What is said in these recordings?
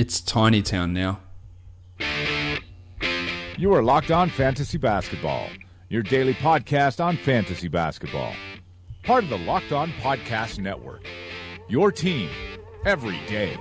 It's Tiny Town now. You are Locked On Fantasy Basketball, your daily podcast on fantasy basketball. Part of the Locked On Podcast Network, your team every day.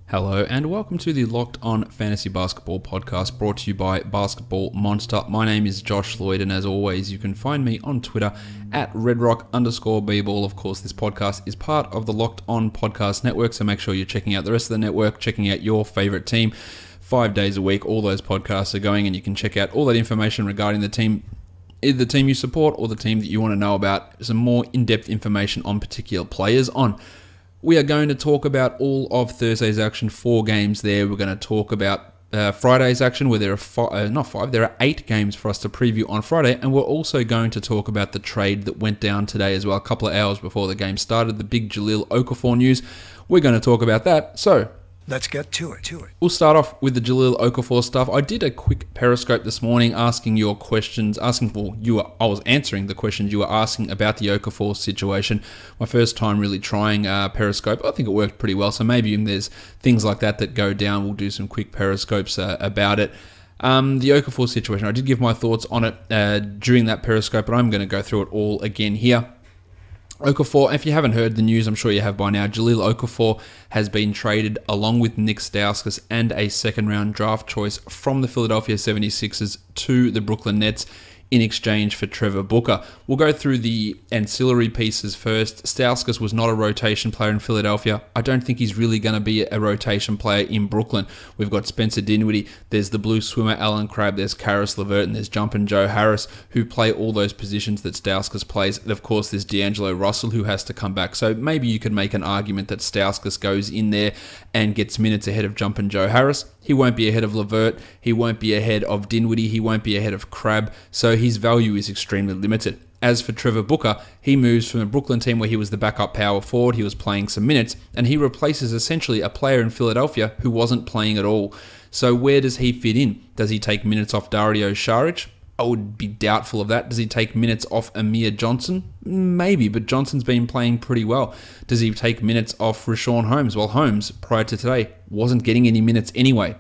Hello and welcome to the Locked On Fantasy Basketball podcast brought to you by Basketball Monster. My name is Josh Lloyd and as always you can find me on Twitter at redrock_bball. Of course, this podcast is part of the Locked On Podcast Network, so make sure you're checking out the rest of the network, checking out your favorite team 5 days a week. All those podcasts are going and you can check out all that information regarding the team, either the team you support or the team that you want to know about, some more in-depth information on particular players on. We are going to talk about all of Thursday's action, 4 games there. We're going to talk about Friday's action where there are there are 8 games for us to preview on Friday. And we're also going to talk about the trade that went down today as well, a couple of hours before the game started, the big Jahlil Okafor news. We're going to talk about that. So let's get to it. We'll start off with the Jahlil Okafor stuff. I did a quick Periscope this morning asking your questions, I was answering the questions you were asking about the Okafor situation. My first time really trying Periscope. I think it worked pretty well, so maybe if there's things like that go down, we'll do some quick Periscopes about it. The Okafor situation, I did give my thoughts on it during that Periscope, but I'm going to go through it all again here. Okafor, if you haven't heard the news, I'm sure you have by now, Jahlil Okafor has been traded along with Nick Stauskas and a second-round draft choice from the Philadelphia 76ers to the Brooklyn Nets in exchange for Trevor Booker. We'll go through the ancillary pieces first. Stauskas was not a rotation player in Philadelphia. I don't think he's really going to be a rotation player in Brooklyn. We've got Spencer Dinwiddie, there's the blue swimmer Alan Crabb, there's Caris LeVert, and there's Jumpin' Joe Harris, who play all those positions that Stauskas plays. And of course, there's D'Angelo Russell, who has to come back. So maybe you could make an argument that Stauskas goes in there and gets minutes ahead of Jumpin' Joe Harris. He won't be ahead of LeVert. He won't be ahead of Dinwiddie. He won't be ahead of Crabb. So his value is extremely limited. As for Trevor Booker, he moves from a Brooklyn team where he was the backup power forward. He was playing some minutes, and he replaces essentially a player in Philadelphia who wasn't playing at all. So where does he fit in? Does he take minutes off Dario Saric? I would be doubtful of that. Does he take minutes off Amir Johnson? Maybe, but Johnson's been playing pretty well. Does he take minutes off Richaun Holmes? Well, Holmes, prior to today, wasn't getting any minutes anyway.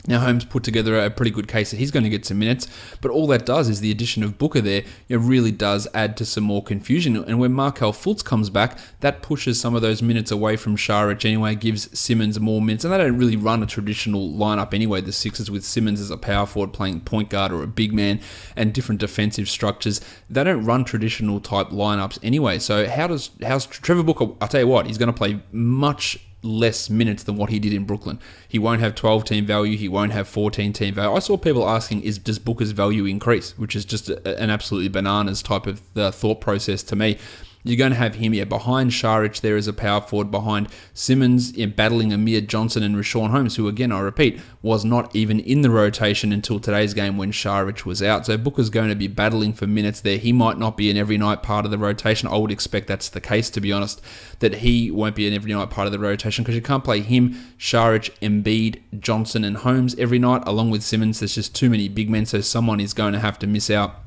Now, Holmes put together a pretty good case that he's going to get some minutes, but all that does is the addition of Booker there, really does add to some more confusion. And when Markelle Fultz comes back, that pushes some of those minutes away from Saric anyway, gives Simmons more minutes. And they don't really run a traditional lineup anyway, the Sixers, with Simmons as a power forward playing point guard or a big man and different defensive structures. They don't run traditional type lineups anyway. So how's Trevor Booker? I'll tell you what, he's going to play much less minutes than what he did in Brooklyn. He won't have 12-team value. He won't have 14-team value. I saw people asking, does Booker's value increase? Which is just an absolutely bananas type of thought process to me. You're going to have him behind Saric there as a power forward, behind Simmons battling Amir Johnson and Richaun Holmes, who again, I repeat, was not even in the rotation until today's game when Saric was out. So Booker's going to be battling for minutes there. He might not be an every night part of the rotation. I would expect that's the case, to be honest, that he won't be an every night part of the rotation because you can't play him, Saric, Embiid, Johnson and Holmes every night along with Simmons. There's just too many big men, so someone is going to have to miss out.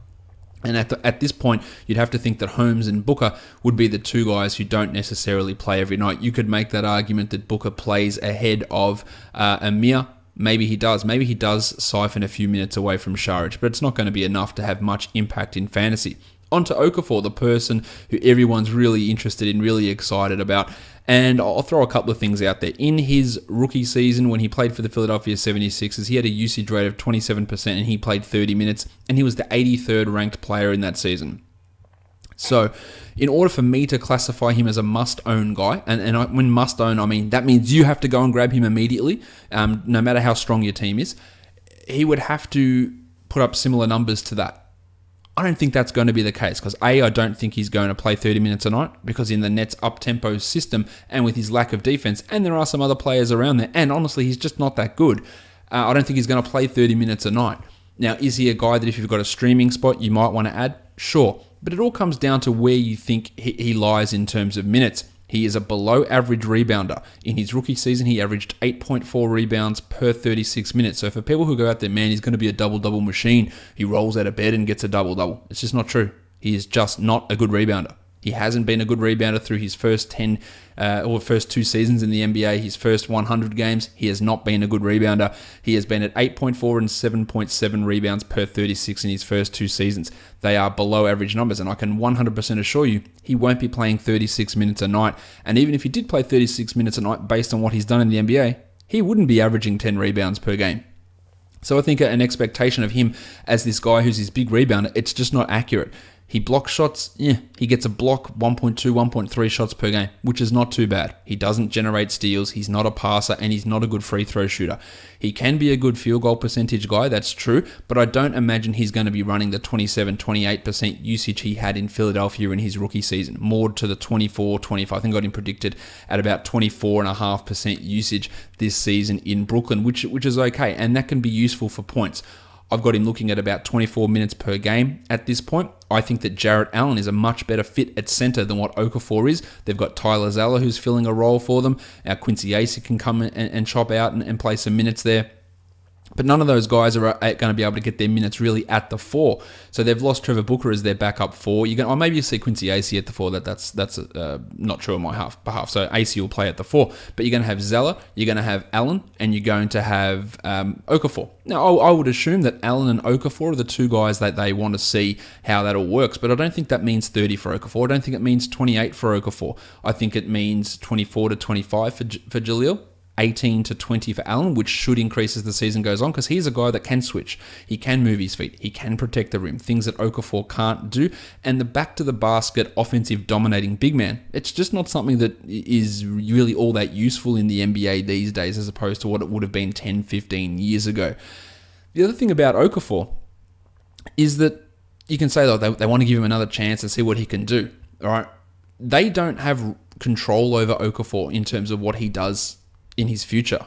And at this point, you'd have to think that Holmes and Booker would be the two guys who don't necessarily play every night. You could make that argument that Booker plays ahead of Amir. Maybe he does. Maybe he does siphon a few minutes away from Saric, but it's not going to be enough to have much impact in fantasy. On to Okafor, the person who everyone's really interested in, really excited about. And I'll throw a couple of things out there. In his rookie season, when he played for the Philadelphia 76ers, he had a usage rate of 27% and he played 30 minutes, and he was the 83rd ranked player in that season. So, in order for me to classify him as a must-own guy, when must-own, I mean, that means you have to go and grab him immediately, no matter how strong your team is, he would have to put up similar numbers to that. I don't think that's going to be the case because I don't think he's going to play 30 minutes a night because in the Nets up-tempo system and with his lack of defense, and there are some other players around there, and honestly, he's just not that good. I don't think he's going to play 30 minutes a night. Now, is he a guy that if you've got a streaming spot you might want to add? Sure. But it all comes down to where you think he lies in terms of minutes. He is a below-average rebounder. In his rookie season, he averaged 8.4 rebounds per 36 minutes. So for people who go out there, man, he's going to be a double-double machine. He rolls out of bed and gets a double-double. It's just not true. He is just not a good rebounder. He hasn't been a good rebounder through his first 10 or first 2 seasons in the NBA, his first 100 games. He has not been a good rebounder. He has been at 8.4 and 7.7 rebounds per 36 in his first 2 seasons. They are below average numbers, and I can 100% assure you he won't be playing 36 minutes a night. And even if he did play 36 minutes a night based on what he's done in the NBA, he wouldn't be averaging 10 rebounds per game. So I think an expectation of him as this guy who's his big rebounder, it's just not accurate. He blocks shots, he gets a block 1.2, 1.3 shots per game, which is not too bad. He doesn't generate steals, he's not a passer, and he's not a good free throw shooter. He can be a good field goal percentage guy, that's true, but I don't imagine he's going to be running the 27, 28% usage he had in Philadelphia in his rookie season. More to the 24, 25. I think I got him predicted at about 24.5% usage this season in Brooklyn, which is okay, and that can be useful for points. I've got him looking at about 24 minutes per game at this point. I think that Jarrett Allen is a much better fit at center than what Okafor is. They've got Tyler Zeller who's filling a role for them. Quincy Acey can come and chop out and play some minutes there. But none of those guys are going to be able to get their minutes really at the 4. So they've lost Trevor Booker as their backup 4. Maybe you see Quincy Acey at the 4. That's not true on my behalf. So Acey will play at the 4. But you're going to have Zeller, you're going to have Allen, and you're going to have Okafor. Now, I would assume that Allen and Okafor are the 2 guys that they want to see how that all works. But I don't think that means 30 for Okafor. I don't think it means 28 for Okafor. I think it means 24 to 25 for Jahlil. 18 to 20 for Allen, which should increase as the season goes on because he's a guy that can switch. He can move his feet. He can protect the rim, things that Okafor can't do. And the back-to-the-basket offensive dominating big man, it's just not something that is really all that useful in the NBA these days as opposed to what it would have been 10, 15 years ago. The other thing about Okafor is that you can say that they want to give him another chance and see what he can do. All right, they don't have control over Okafor in terms of what he does in his future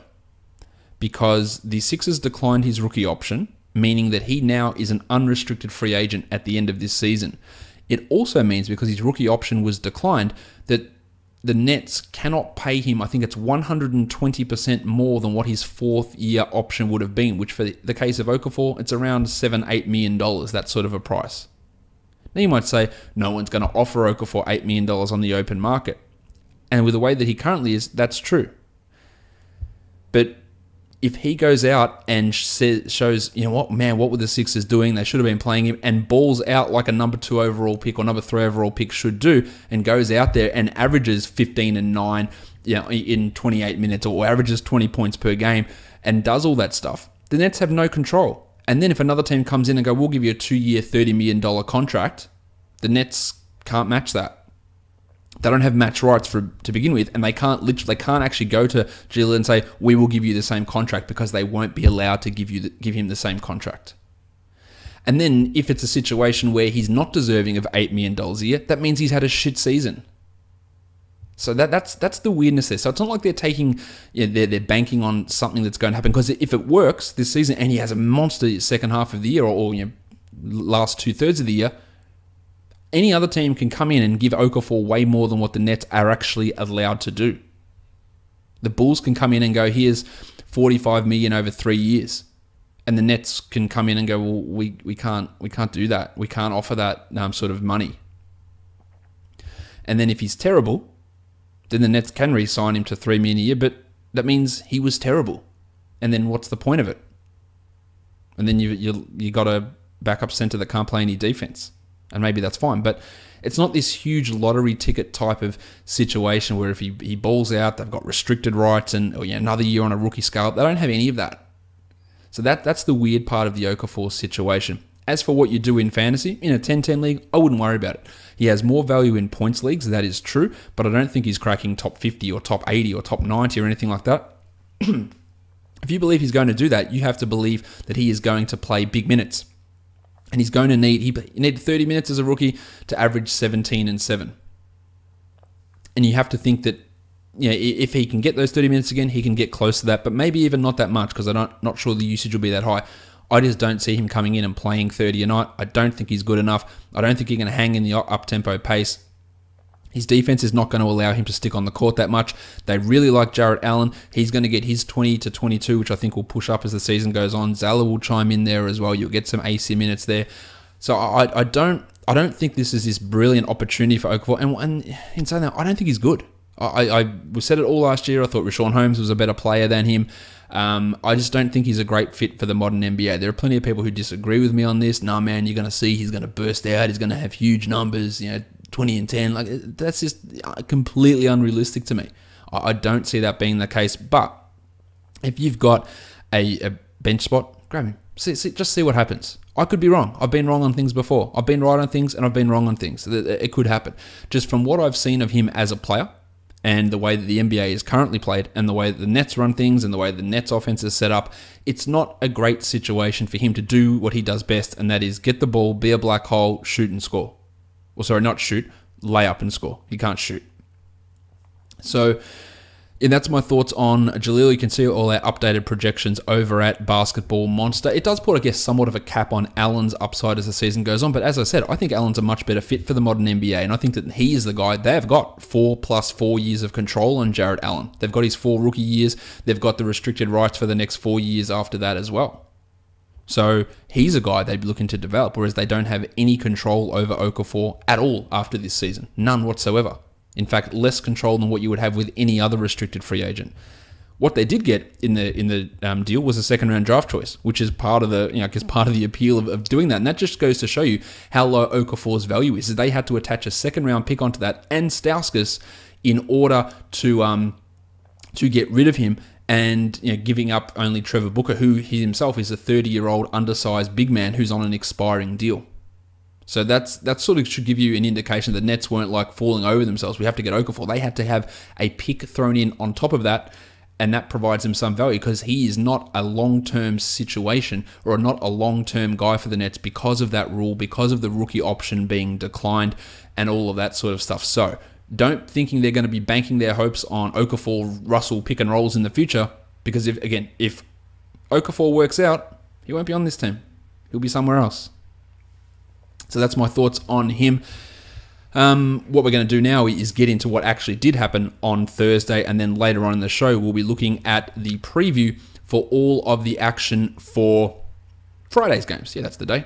because the Sixers declined his rookie option, meaning that he now is an unrestricted free agent at the end of this season. It also means because his rookie option was declined that the Nets cannot pay him, I think it's 120% more than what his 4th year option would have been, which for the case of Okafor, it's around $7-8 million, that sort of a price. Now you might say, no one's going to offer Okafor $8 million on the open market. And with the way that he currently is, that's true. But if he goes out and shows, what were the Sixers doing? They should have been playing him, and balls out like a number 2 overall pick or number 3 overall pick should do, and goes out there and averages 15 and 9 in 28 minutes or averages 20 points per game and does all that stuff, the Nets have no control. And then if another team comes in and go, we'll give you a 2-year, $30 million contract, the Nets can't match that. They don't have match rights to begin with, and they can't actually go to Jahlil and say, we will give you the same contract because they won't be allowed to give him the same contract. And then if it's a situation where he's not deserving of $8 million a year, that means he's had a shit season. So that's the weirdness there. So it's not like they're taking, they're banking on something that's going to happen, because if it works this season and he has a monster second half of the year or last 2/3 of the year, any other team can come in and give Okafor way more than what the Nets are actually allowed to do. The Bulls can come in and go, here's $45 million over 3 years. And the Nets can come in and go, well, we can't do that. We can't offer that sort of money. And then if he's terrible, then the Nets can re-sign him to $3 million a year, but that means he was terrible. And then what's the point of it? And then you got a backup center that can't play any defense. And maybe that's fine, but it's not this huge lottery ticket type of situation where if he balls out, they've got restricted rights and another year on a rookie scale. They don't have any of that. So that's the weird part of the Okafor situation. As for what you do in fantasy, in a 10-10 league, I wouldn't worry about it. He has more value in points leagues, that is true, but I don't think he's cracking top 50 or top 80 or top 90 or anything like that. If you believe he's going to do that, you have to believe that he is going to play big minutes. And he's going to he needed 30 minutes as a rookie to average 17 and 7. And you have to think that, if he can get those 30 minutes again, he can get close to that, but maybe even not that much because I'm not sure the usage will be that high. I just don't see him coming in and playing 30 a night. I don't think he's good enough. I don't think he's going to hang in the up-tempo pace. His defense is not going to allow him to stick on the court that much. They really like Jarrett Allen. He's going to get his 20 to 22, which I think will push up as the season goes on. Zeller will chime in there as well. You'll get some AC minutes there. So I don't think this is this brilliant opportunity for Okafor. And in saying that, I don't think he's good. I said it all last year. I thought Rashawn Holmes was a better player than him. I just don't think he's a great fit for the modern NBA. There are plenty of people who disagree with me on this. Nah, man, you're going to see he's going to burst out. He's going to have huge numbers, 20 and 10. Like, that's just completely unrealistic to me. I don't see that being the case. But if you've got a bench spot, grab him. Just see what happens. I could be wrong. I've been wrong on things before. I've been right on things and I've been wrong on things. It could happen. Just from what I've seen of him as a player and the way that the NBA is currently played and the way that the Nets run things and the way the Nets offense is set up, it's not a great situation for him to do what he does best, and that is get the ball, be a black hole, shoot and score. Well, sorry, not shoot, lay up and score. He can't shoot. So, and that's my thoughts on Jahlil. You can see all our updated projections over at Basketball Monster. It does put, I guess, somewhat of a cap on Allen's upside as the season goes on. But as I said, I think Allen's a much better fit for the modern NBA. And I think that he is the guy. They've got 4+4 years of control on Jarrett Allen. They've got his 4 rookie years. They've got the restricted rights for the next 4 years after that as well. So he's a guy they'd be looking to develop, whereas they don't have any control over Okafor at all after this season. None whatsoever. In fact, less control than what you would have with any other restricted free agent. What they did get in the deal was a second-round draft choice, which is part of the appeal of doing that. And that just goes to show you how low Okafor's value is. They had to attach a second-round pick onto that and Stauskas in order to get rid of him. And giving up only Trevor Booker, who he himself is a 30-year-old undersized big man who's on an expiring deal. So that sort of should give you an indication that the Nets weren't like falling over themselves. We have to get Okafor. They had to have a pick thrown in on top of that, and that provides him some value because he is not a long-term situation or not a long-term guy for the Nets because of that rule, because of the rookie option being declined and all of that sort of stuff. So don't thinking they're going to be banking their hopes on Okafor, Russell pick and rolls in the future, because if Okafor works out, he won't be on this team. He'll be somewhere else. So that's my thoughts on him. What we're going to do now is get into what actually did happen on Thursday, and then later on in the show, we'll be looking at the preview for all of the action for Friday's games. Yeah, that's the day.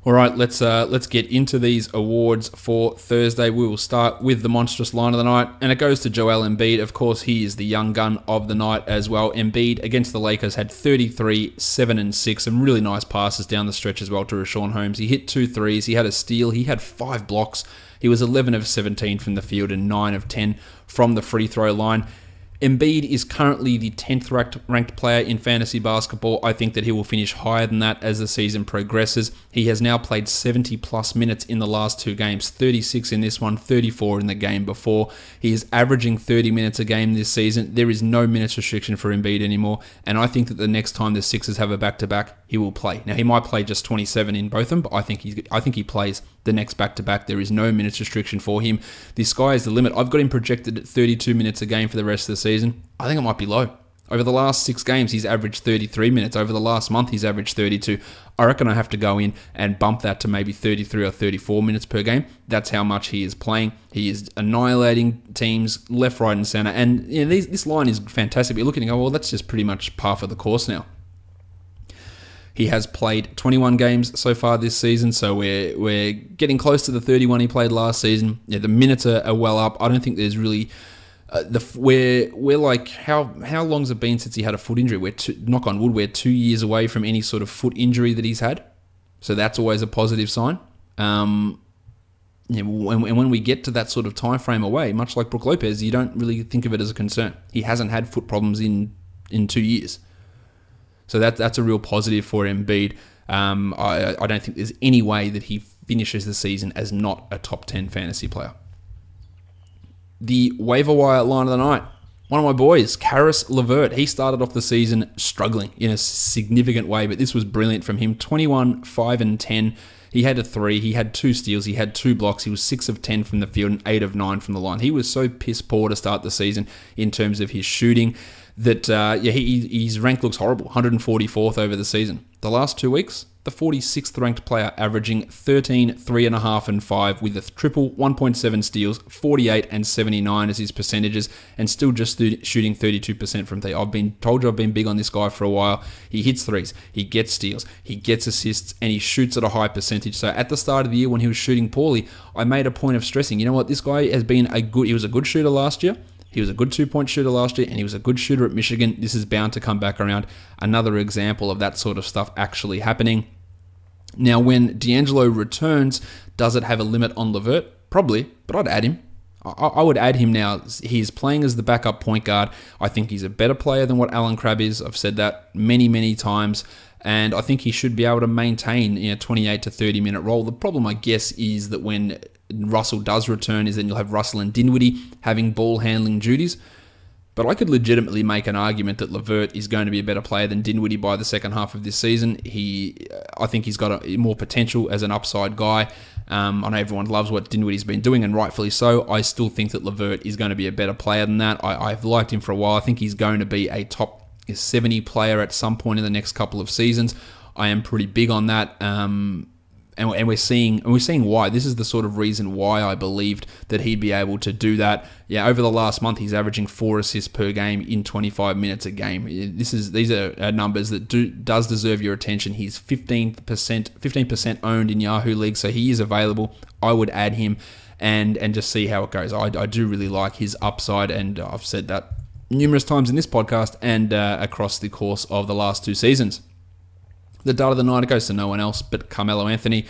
All right, let's get into these awards for Thursday. We will start with the monstrous line of the night, and it goes to Joel Embiid. Of course, he is the young gun of the night as well. Embiid against the Lakers had 33, 7 and 6, some really nice passes down the stretch as well to Rashawn Holmes. He hit 2 threes, he had a steal, he had 5 blocks. He was 11 of 17 from the field and 9 of 10 from the free throw line. Embiid is currently the 10th ranked player in fantasy basketball. I think that he will finish higher than that as the season progresses. He has now played 70-plus minutes in the last 2 games, 36 in this one, 34 in the game before. He is averaging 30 minutes a game this season. There is no minutes restriction for Embiid anymore, and I think that the next time the Sixers have a back-to-back, he will play. Now, he might play just 27 in both of them, but I think he plays the next back-to-back. There is no minutes restriction for him. The sky is the limit. I've got him projected at 32 minutes a game for the rest of the season. I think it might be low. Over the last 6 games, he's averaged 33 minutes. Over the last month, he's averaged 32. I reckon I have to go in and bump that to maybe 33 or 34 minutes per game. That's how much he is playing. He is annihilating teams left, right, and center. And this line is fantastic. You're looking and go, well, that's just pretty much par for the course now. He has played 21 games so far this season, so we're getting close to the 31 he played last season. Yeah, the minutes are well up. I don't think there's really we're like how long's it been since he had a foot injury? Knock on wood, we're 2 years away from any sort of foot injury that he's had, so that's always a positive sign. And when we get to that sort of time frame away, much like Brook Lopez, you don't really think of it as a concern. He hasn't had foot problems in 2 years. So that's a real positive for Embiid. I don't think there's any way that he finishes the season as not a top 10 fantasy player. The waiver wire line of the night. One of my boys, Karis LeVert. He started off the season struggling in a significant way, but this was brilliant from him. 21, 5 and 10. He had a 3. He had 2 steals. He had 2 blocks. He was 6 of 10 from the field and 8 of 9 from the line. He was so piss poor to start the season in terms of his shooting that his rank looks horrible. 144th over the season. The last 2 weeks, the 46th ranked player, averaging 13, 3.5, and 5 with a triple, 1.7 steals, 48 and 79 as his percentages, and still just shooting 32% from three. I've been big on this guy for a while. He hits threes, he gets steals, he gets assists, and he shoots at a high percentage. So at the start of the year when he was shooting poorly, I made a point of stressing, you know what, this guy has been he was a good shooter last year. He was a good 2-point shooter last year, and he was a good shooter at Michigan. This is bound to come back around. Another example of that sort of stuff actually happening. Now, when D'Angelo returns, does it have a limit on LeVert? Probably, but I'd add him. I would add him now. He's playing as the backup point guard. I think he's a better player than what Alan Crabb is. I've said that many, many times. And I think he should be able to maintain 28 to 30 minute role. The problem, I guess, is that when Russell does return, is then you'll have Russell and Dinwiddie having ball handling duties. But I could legitimately make an argument that LeVert is going to be a better player than Dinwiddie by the second half of this season. I think he's got more potential as an upside guy. I know everyone loves what Dinwiddie's been doing, and rightfully so. I still think that LeVert is going to be a better player than that. I've liked him for a while. I think he's going to be a top 70 player at some point in the next couple of seasons. I am pretty big on that. And we're seeing why. This is the sort of reason why I believed that he'd be able to do that. Yeah, over the last month, he's averaging 4 assists per game in 25 minutes a game. These are numbers that does deserve your attention. He's 15% owned in Yahoo League, so he is available. I would add him and just see how it goes. I do really like his upside, and I've said that numerous times in this podcast and across the course of the last 2 seasons. The dud of the night, it goes to no one else but Carmelo Anthony.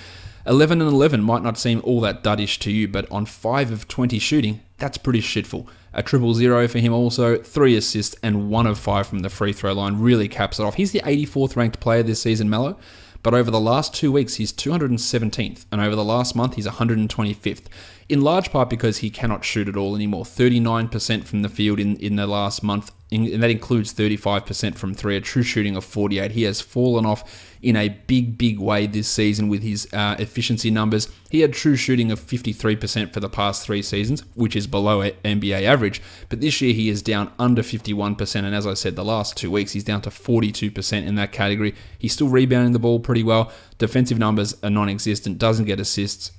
11 and 11 might not seem all that duddish to you, but on 5 of 20 shooting, that's pretty shitful. A 0-0 for him also, 3 assists and 1 of 5 from the free throw line really caps it off. He's the 84th ranked player this season, Melo, but over the last 2 weeks, he's 217th, and over the last month, he's 125th. In large part because he cannot shoot at all anymore. 39% from the field in the last month, and that includes 35% from 3, a true shooting of 48. He has fallen off in a big way this season with his efficiency numbers. He had true shooting of 53% for the past 3 seasons, which is below NBA average. But this year he is down under 51%, and as I said, the last 2 weeks he's down to 42% in that category. He's still rebounding the ball pretty well. Defensive numbers are non-existent, doesn't get assists.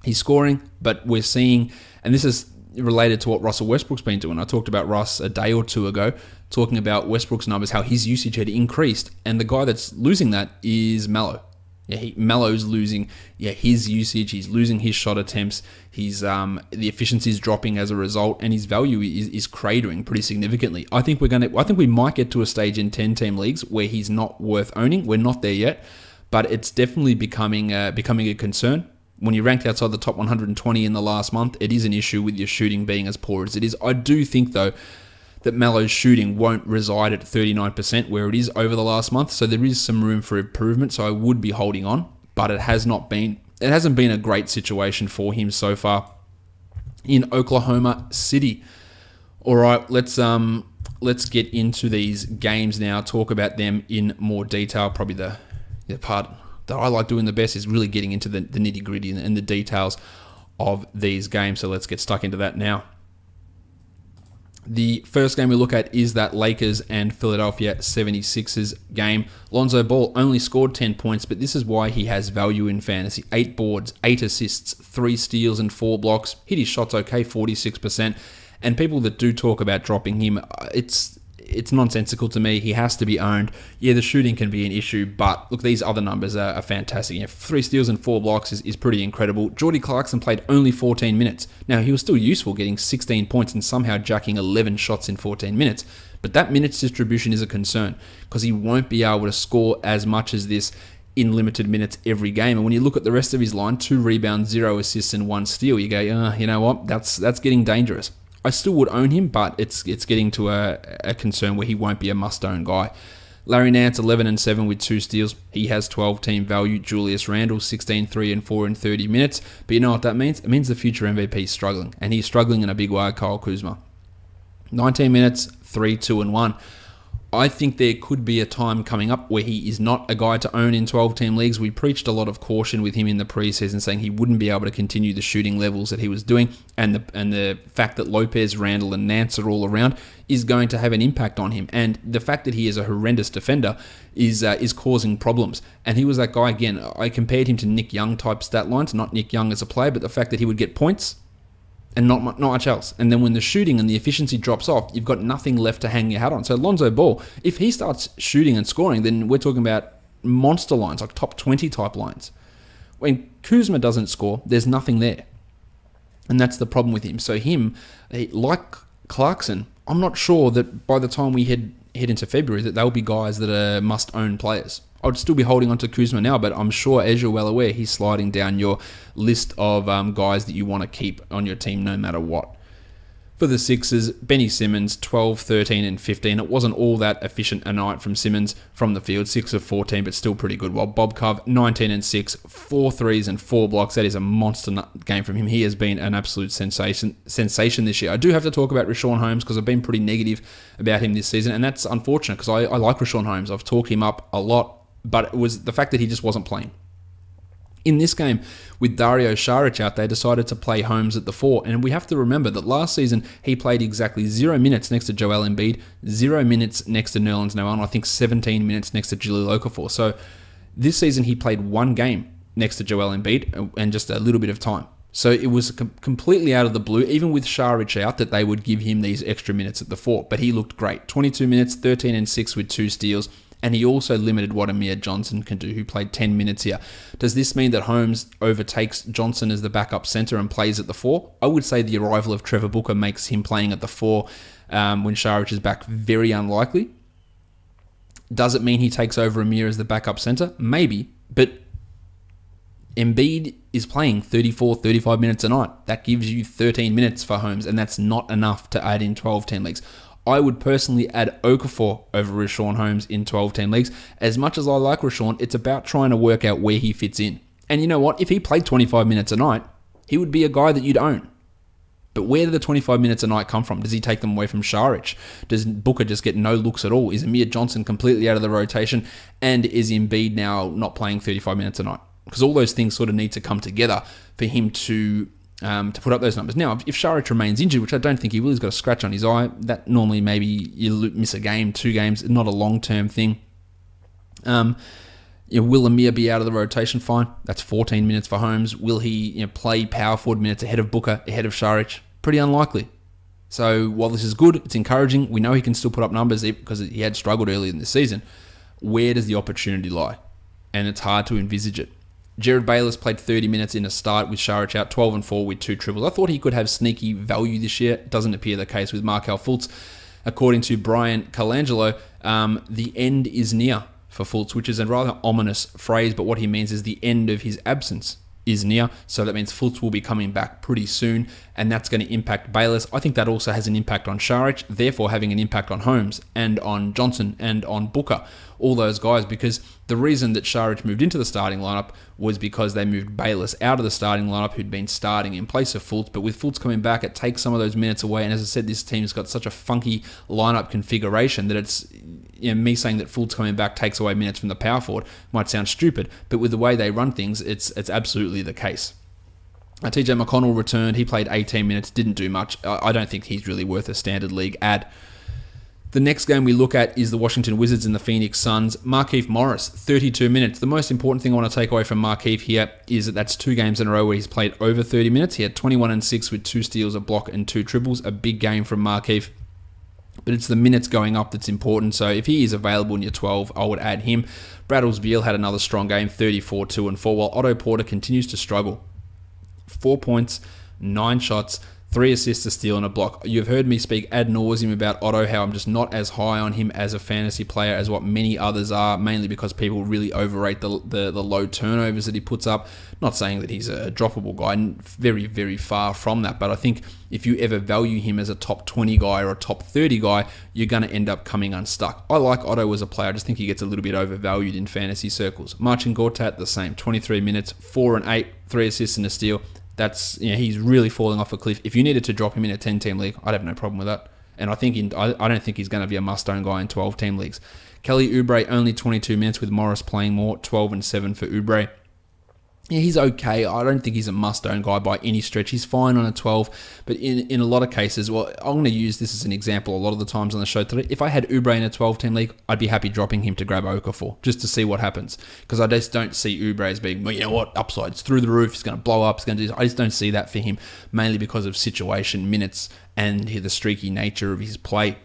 He's scoring, but we're seeing, and this is related to what Russell Westbrook's been doing. I talked about Russ a day or 2 ago, talking about Westbrook's numbers, how his usage had increased, and the guy that's losing that is Melo. Yeah, Melo's losing his usage. He's losing his shot attempts. He's the efficiency is dropping as a result, and his value is cratering pretty significantly. I think we might get to a stage in 10-team leagues where he's not worth owning. We're not there yet, but it's definitely becoming a concern. When you're ranked outside the top 120 in the last month, it is an issue with your shooting being as poor as it is. I do think, though, that Melo's shooting won't reside at 39% where it is over the last month, so there is some room for improvement, so I would be holding on, but it hasn't been a great situation for him so far in Oklahoma City. All right, let's get into these games now, talk about them in more detail. Probably the part that I like doing the best is really getting into the nitty-gritty and the details of these games. So let's get stuck into that now. The first game we look at is that Lakers and Philadelphia 76ers game. Lonzo Ball only scored 10 points, but this is why he has value in fantasy. 8 boards, 8 assists, 3 steals and 4 blocks. Hit his shots okay, 46%. And people that do talk about dropping him, it's nonsensical to me. He has to be owned. Yeah, the shooting can be an issue, but look, these other numbers are fantastic. 3 steals and 4 blocks is pretty incredible. Jordy Clarkson played only 14 minutes. Now, he was still useful, getting 16 points and somehow jacking 11 shots in 14 minutes. But that minutes distribution is a concern because he won't be able to score as much as this in limited minutes every game. And when you look at the rest of his line, 2 rebounds, 0 assists, and 1 steal, you go, you know what? That's getting dangerous. I still would own him, but it's getting to a concern where he won't be a must-own guy. Larry Nance, 11-7 with 2 steals. He has 12 team value. Julius Randle, 16-3 and 4 in 30 minutes. But you know what that means? It means the future MVP is struggling, and he's struggling in a big way. Kyle Kuzma, 19 minutes, 3, 2, and 1. I think there could be a time coming up where he is not a guy to own in 12-team leagues. We preached a lot of caution with him in the preseason, saying he wouldn't be able to continue the shooting levels that he was doing, and the fact that Lopez, Randall, and Nance are all around is going to have an impact on him. And the fact that he is a horrendous defender is causing problems. And he was that guy, again, I compared him to Nick Young type stat lines, not Nick Young as a player, but the fact that he would get points and not much else. And then when the shooting and the efficiency drops off, you've got nothing left to hang your hat on. So Lonzo Ball, if he starts shooting and scoring, then we're talking about monster lines, like top 20 type lines. When Kuzma doesn't score, there's nothing there. And that's the problem with him. So like Clarkson, I'm not sure that by the time we head into February that they'll be guys that are must-own players. I'd still be holding on to Kuzma now, but I'm sure, as you're well aware, he's sliding down your list of guys that you want to keep on your team no matter what. For the Sixers, Benny Simmons, 12, 13, and 15. It wasn't all that efficient a night from Simmons from the field, 6 of 14, but still pretty good. While Bob Cove, 19 and 6, 4 threes and 4 blocks. That is a monster game from him. He has been an absolute sensation this year. I do have to talk about Richaun Holmes because I've been pretty negative about him this season, and that's unfortunate because I like Richaun Holmes. I've talked him up a lot, but it was the fact that he just wasn't playing. In this game, with Dario Saric out, they decided to play Holmes at the 4, and we have to remember that last season he played exactly 0 minutes next to Joel Embiid, 0 minutes next to Nerlens Noel, and I think 17 minutes next to Jahlil Okafor. So this season he played 1 game next to Joel Embiid and just a little bit of time. So it was completely out of the blue, even with Saric out, that they would give him these extra minutes at the 4. But he looked great. 22 minutes, 13 and 6 with 2 steals. And he also limited what Amir Johnson can do, who played 10 minutes here. Does this mean that Holmes overtakes Johnson as the backup center and plays at the 4? I would say the arrival of Trevor Booker makes him playing at the 4 when Saric is back very unlikely. Does it mean he takes over Amir as the backup center? Maybe, but Embiid is playing 34, 35 minutes a night. That gives you 13 minutes for Holmes, and that's not enough to add in 12-10 leagues. I would personally add Okafor over Richaun Holmes in 12-10 leagues. As much as I like Richaun, it's about trying to work out where he fits in. And you know what? If he played 25 minutes a night, he would be a guy that you'd own. But where do the 25 minutes a night come from? Does he take them away from Saric? Does Booker just get no looks at all? Is Amir Johnson completely out of the rotation? And is Embiid now not playing 35 minutes a night? Because all those things sort of need to come together for him to put up those numbers. Now, if Saric remains injured, which I don't think he will, he's got a scratch on his eye, that normally maybe you miss a game, 2 games, not a long-term thing. Will Amir be out of the rotation? Fine. That's 14 minutes for Holmes. Will he play power forward minutes ahead of Booker, ahead of Saric? Pretty unlikely. So while this is good, it's encouraging. We know he can still put up numbers because he had struggled earlier in the season. Where does the opportunity lie? And it's hard to envisage it. Jared Bayless played 30 minutes in a start with Saric out, 12 and 4 with 2 triples. I thought he could have sneaky value this year. It doesn't appear the case with Markelle Fultz. According to Brian Colangelo, the end is near for Fultz, which is a rather ominous phrase, but what he means is the end of his absence is near. So that means Fultz will be coming back pretty soon, and that's going to impact Bayless. I think that also has an impact on Saric, therefore having an impact on Holmes and on Johnson and on Booker, all those guys, because the reason that Saric moved into the starting lineup was because they moved Bayless out of the starting lineup, who'd been starting in place of Fultz. But with Fultz coming back, it takes some of those minutes away. And as I said, this team's got such a funky lineup configuration that it's, me saying that Fultz coming back takes away minutes from the power forward might sound stupid, but with the way they run things, it's absolutely the case. TJ McConnell returned. He played 18 minutes, didn't do much. I don't think he's really worth a standard league ad. The next game we look at is the Washington Wizards and the Phoenix Suns. Markieff Morris, 32 minutes. The most important thing I want to take away from Markieff here is that that's 2 games in a row where he's played over 30 minutes. He had 21 and 6 with 2 steals, a block, and 2 triples. A big game from Markieff. But it's the minutes going up that's important. So if he is available in your 12, I would add him. Bradley Beal had another strong game, 34, 2 and 4, while Otto Porter continues to struggle. 4 points, 9 shots, 3 assists, a steal, and a block. You've heard me speak ad nauseum about Otto, how I'm just not as high on him as a fantasy player as what many others are, mainly because people really overrate the low turnovers that he puts up. Not saying that he's a droppable guy, very, very far from that, but I think if you ever value him as a top 20 guy or a top 30 guy, you're going to end up coming unstuck. I like Otto as a player, I just think he gets a little bit overvalued in fantasy circles. Marcin Gortat, the same, 23 minutes, 4 and 8, 3 assists and a steal. That's, he's really falling off a cliff. If you needed to drop him in a 10-team league, I'd have no problem with that. And I don't think he's going to be a must-own guy in 12-team leagues. Kelly Oubre, only 22 minutes with Morris playing more, 12 and 7 for Oubre. Yeah, he's okay. I don't think he's a must-own guy by any stretch. He's fine on a 12, but in a lot of cases, well, I'm going to use this as an example a lot of the times on the show today. If I had Oubre in a 12-team league, I'd be happy dropping him to grab Okafor just to see what happens, because I just don't see Oubre as being, well, you know what, upside's through the roof, he's going to blow up, he's going to do this. I just don't see that for him, mainly because of situation, minutes, and the streaky nature of his play.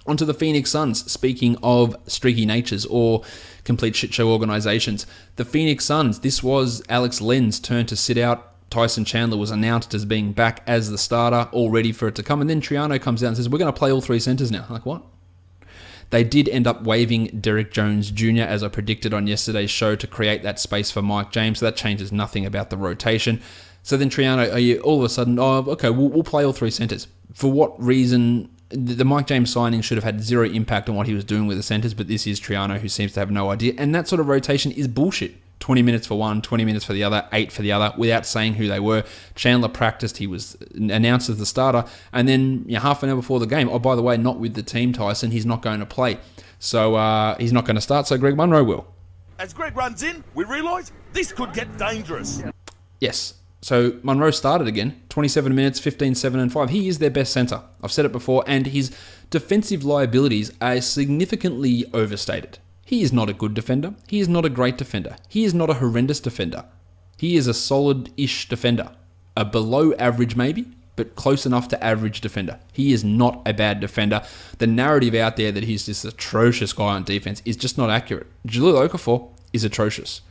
Onto the Phoenix Suns. Speaking of streaky natures or complete shit show organizations, the Phoenix Suns, this was Alex Len's turn to sit out. Tyson Chandler was announced as being back as the starter, all ready for it to come. And then Triano comes out and says, we're going to play all three centers now. Like, what? They did end up waiving Derek Jones Jr., as I predicted on yesterday's show, to create that space for Mike James. So that changes nothing about the rotation. So then Triano, are you all of a sudden, oh, okay, we'll play all three centers. For what reason? The Mike James signing should have had zero impact on what he was doing with the centers, but this is Triano, who seems to have no idea. And that sort of rotation is bullshit. 20 minutes for one, 20 minutes for the other, 8 for the other, without saying who they were. Chandler practiced, he was announced as the starter, and then half an hour before the game, oh, by the way, not with the team, Tyson, he's not going to play. So he's not going to start, so Greg Munro will. As Greg runs in, we realise this could get dangerous. Yes. So Munro started again, 27 minutes, 15, 7 and 5. He is their best centre. I've said it before, and his defensive liabilities are significantly overstated. He is not a good defender. He is not a great defender. He is not a horrendous defender. He is a solid-ish defender. A below average maybe, but close enough to average defender. He is not a bad defender. The narrative out there that he's this atrocious guy on defense is just not accurate. Jahlil Okafor is atrocious.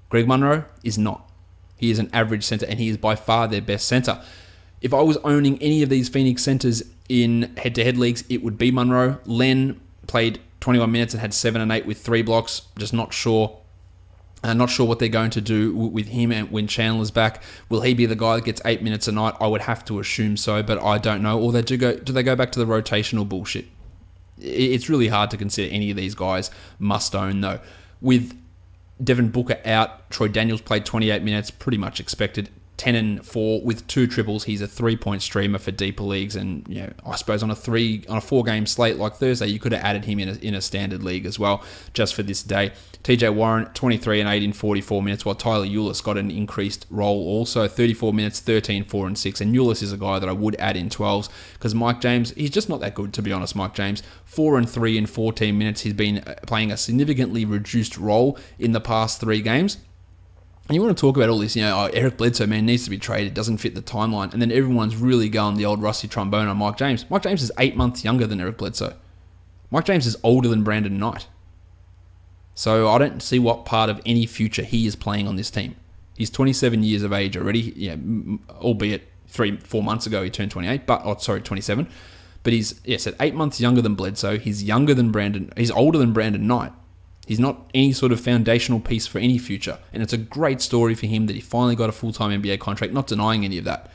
Greg Munro is not. He is an average centre, and he is by far their best centre. If I was owning any of these Phoenix centres in head-to-head leagues, it would be Munro. Len played 21 minutes and had 7 and 8 with 3 blocks. Just not sure. Not sure what they're going to do with him and when Chandler's back. Will he be the guy that gets 8 minutes a night? I would have to assume so, but I don't know. Or do they go back to the rotational bullshit? It's really hard to consider any of these guys must own, though. With Devin Booker out, Troy Daniels played 28 minutes, pretty much expected. 10 and 4 with 2 triples. He's a 3-point streamer for deeper leagues, and I suppose on a 4-game slate like Thursday, you could have added him in a standard league as well, just for this day. TJ Warren, 23 and 8 in 44 minutes, while Tyler Ulis got an increased role also, 34 minutes, 13, 4 and 6, and Ulis is a guy that I would add in 12s, because Mike James, he's just not that good, to be honest. Mike James, 4 and 3 in 14 minutes. He's been playing a significantly reduced role in the past 3 games. And you want to talk about all this, Eric Bledsoe, man, needs to be traded, doesn't fit the timeline. And then everyone's really going the old rusty trombone on Mike James. Mike James is 8 months younger than Eric Bledsoe. Mike James is older than Brandon Knight. So I don't see what part of any future he is playing on this team. He's 27 years of age already, albeit 3-4 months ago he turned 27. But he's, at 8 months younger than Bledsoe. He's older than Brandon Knight. He's not any sort of foundational piece for any future. And it's a great story for him that he finally got a full-time NBA contract, not denying any of that.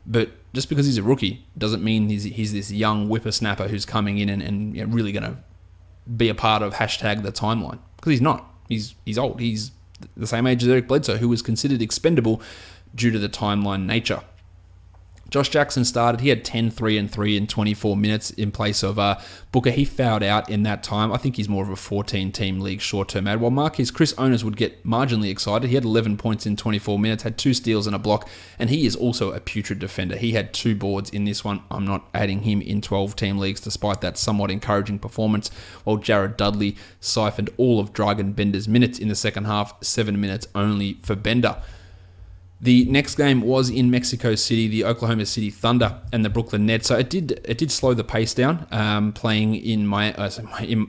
But just because he's a rookie doesn't mean he's this young whippersnapper who's coming in and really going to be a part of hashtag the timeline. Because he's not. He's old. He's the same age as Eric Bledsoe, who was considered expendable due to the timeline nature. Josh Jackson started. He had 10, 3 and 3 in 24 minutes in place of Booker. He fouled out in that time. I think he's more of a 14-team league short-term ad. While Marquise Chris owners would get marginally excited. He had 11 points in 24 minutes, had 2 steals and a block, and he is also a putrid defender. He had 2 boards in this one. I'm not adding him in 12-team leagues despite that somewhat encouraging performance, while Jared Dudley siphoned all of Dragan Bender's minutes in the second half, 7 minutes only for Bender. The next game was in Mexico City, the Oklahoma City Thunder and the Brooklyn Nets. So it did slow the pace down. Playing in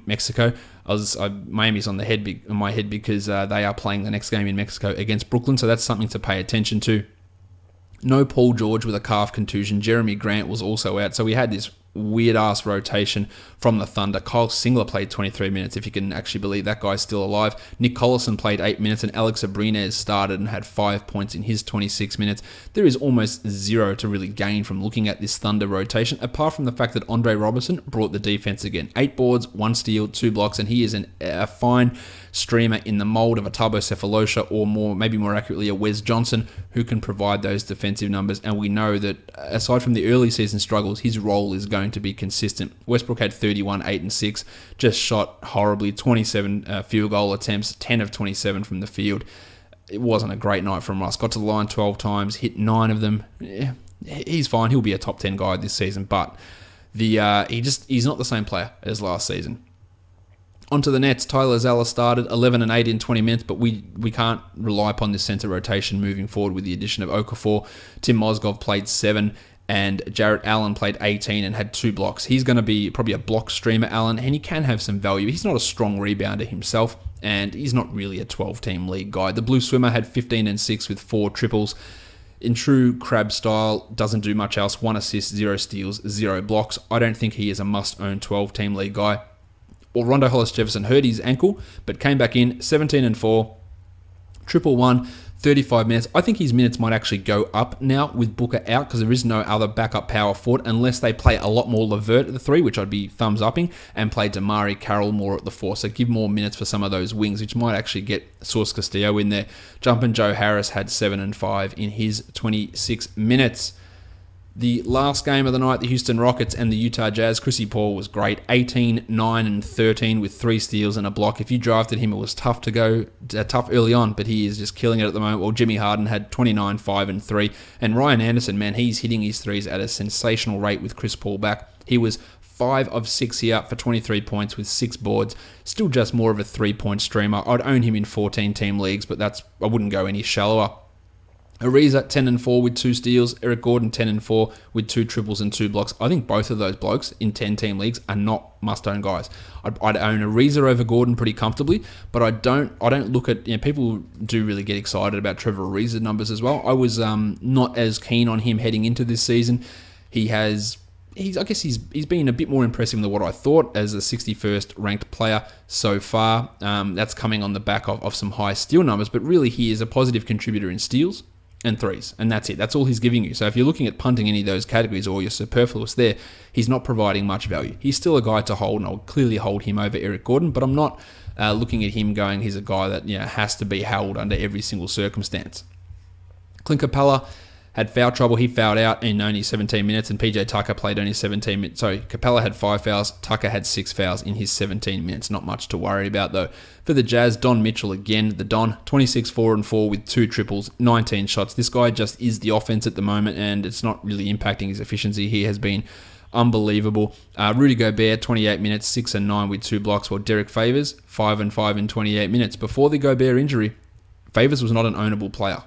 Mexico, Miami's on my head because they are playing the next game in Mexico against Brooklyn. So that's something to pay attention to. No Paul George with a calf contusion. Jeremy Grant was also out. So we had this weird-ass rotation from the Thunder. Kyle Singler played 23 minutes, if you can actually believe that guy's still alive. Nick Collison played 8 minutes, and Alex Abrines started and had 5 points in his 26 minutes. There is almost zero to really gain from looking at this Thunder rotation, apart from the fact that Andre Robertson brought the defense again. 8 boards, 1 steal, 2 blocks, and he is a fine streamer in the mold of a Tabo Cephalosha, or maybe more accurately, a Wes Johnson, who can provide those defensive numbers. And we know that aside from the early season struggles, his role is going going to be consistent. Westbrook had 31, 8 and 6, just shot horribly, 27 field goal attempts, 10 of 27 from the field. It wasn't a great night from Russ. Got to the line 12 times, hit 9 of them. Yeah, he's fine. He'll be a top 10 guy this season, but he's not the same player as last season. Onto the Nets, Tyler Zeller started 11 and 8 in 20 minutes, but we can't rely upon this center rotation moving forward with the addition of Okafor. Tim Mozgov played 7, and Jarrett Allen played 18 and had 2 blocks. He's going to be probably a block streamer, Allen, and he can have some value. He's not a strong rebounder himself, and he's not really a 12-team league guy. The Blue Swimmer had 15 and 6 with 4 triples. In true Crab style, doesn't do much else. 1 assist, 0 steals, 0 blocks. I don't think he is a must-own 12-team league guy. Well, Rondo Hollis-Jefferson hurt his ankle, but came back in 17 and 4, triple one, 35 minutes. I think his minutes might actually go up now with Booker out because there is no other backup power forward unless they play a lot more Levert at the 3, which I'd be thumbs upping, and play Damari Carroll more at the 4. So give more minutes for some of those wings, which might actually get Source Castillo in there. Jumpin' Joe Harris had 7 and 5 in his 26 minutes. The last game of the night, the Houston Rockets and the Utah Jazz, Chrissy Paul was great. 18, 9, and 13 with 3 steals and a block. If you drafted him, it was tough early on, but he is just killing it at the moment. Well, Jimmy Harden had 29, 5, and 3. And Ryan Anderson, man, he's hitting his threes at a sensational rate with Chris Paul back. He was 5 of 6 here for 23 points with 6 boards. Still just more of a 3-point streamer. I'd own him in 14-team leagues, but I wouldn't go any shallower. Ariza, 10 and 4 with 2 steals. Eric Gordon, 10 and 4 with 2 triples and 2 blocks. I think both of those blokes in 10-team leagues are not must-own guys. I'd own Ariza over Gordon pretty comfortably, but I don't look at, people do really get excited about Trevor Ariza numbers as well. I was not as keen on him heading into this season. He's been a bit more impressive than what I thought as a 61st ranked player so far. That's coming on the back of some high steal numbers, but really he is a positive contributor in steals and threes, and that's it. That's all he's giving you. So if you're looking at punting any of those categories or you're superfluous there, he's not providing much value. He's still a guy to hold, and I'll clearly hold him over Eric Gordon, but I'm not looking at him going, he's a guy that has to be held under every single circumstance. Clint Capella had foul trouble. He fouled out in only 17 minutes, and PJ Tucker played only 17 minutes. So Capella had 5 fouls. Tucker had 6 fouls in his 17 minutes. Not much to worry about, though. For the Jazz, Don Mitchell again, the Don, 26, 4 and 4 with 2 triples, 19 shots. This guy just is the offense at the moment, and it's not really impacting his efficiency. He has been unbelievable. Rudy Gobert, 28 minutes, 6 and 9 with 2 blocks, while Derek Favors, 5 and 5 in 28 minutes. Before the Gobert injury, Favors was not an ownable player.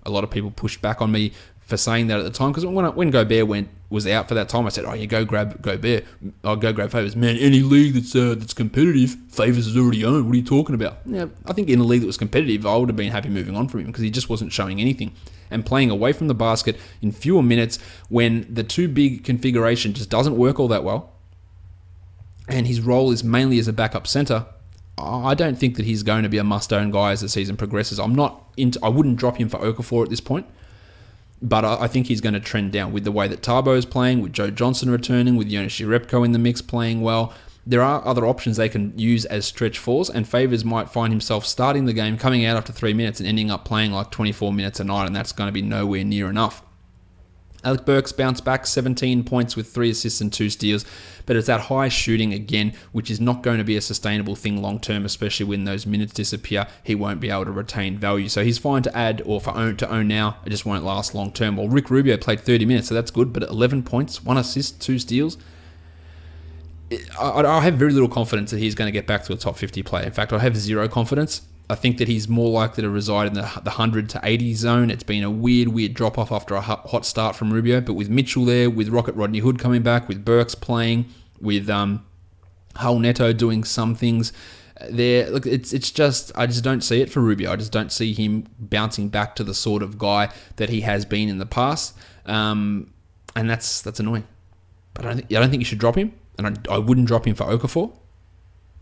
A lot of people pushed back on me for saying that at the time, because when Gobert was out for that time, I said, "Oh, you go grab Gobert. I'll go grab Favors." Man, any league that's competitive, Favors is already owned. What are you talking about? Yeah, I think in a league that was competitive, I would have been happy moving on from him because he just wasn't showing anything and playing away from the basket in fewer minutes when the too big configuration just doesn't work all that well, and his role is mainly as a backup center. I don't think that he's going to be a must-own guy as the season progresses. I wouldn't drop him for Okafor at this point, but I think he's going to trend down with the way that Tabo is playing, with Joe Johnson returning, with Jonas Jerebko in the mix playing well. There are other options they can use as stretch fours, and Favors might find himself starting the game, coming out after 3 minutes, and ending up playing like 24 minutes a night, and that's going to be nowhere near enough. Alec Burks bounced back, 17 points with 3 assists and 2 steals, but it's that high shooting again, which is not going to be a sustainable thing long term, especially when those minutes disappear. He won't be able to retain value. So he's fine to add or to own now. It just won't last long term. Well, Rick Rubio played 30 minutes, so that's good, but 11 points, 1 assist, 2 steals. I have very little confidence that he's going to get back to a top 50 player. In fact, I have 0 confidence. I think that he's more likely to reside in the 100 to 80 zone. It's been a weird drop-off after a hot start from Rubio. But with Mitchell there, with Rocket Rodney Hood coming back, with Burks playing, with Hull Neto doing some things there, look, it's just, I just don't see it for Rubio. I just don't see him bouncing back to the sort of guy that he has been in the past. And that's annoying. But I don't think you should drop him. And I wouldn't drop him for Okafor.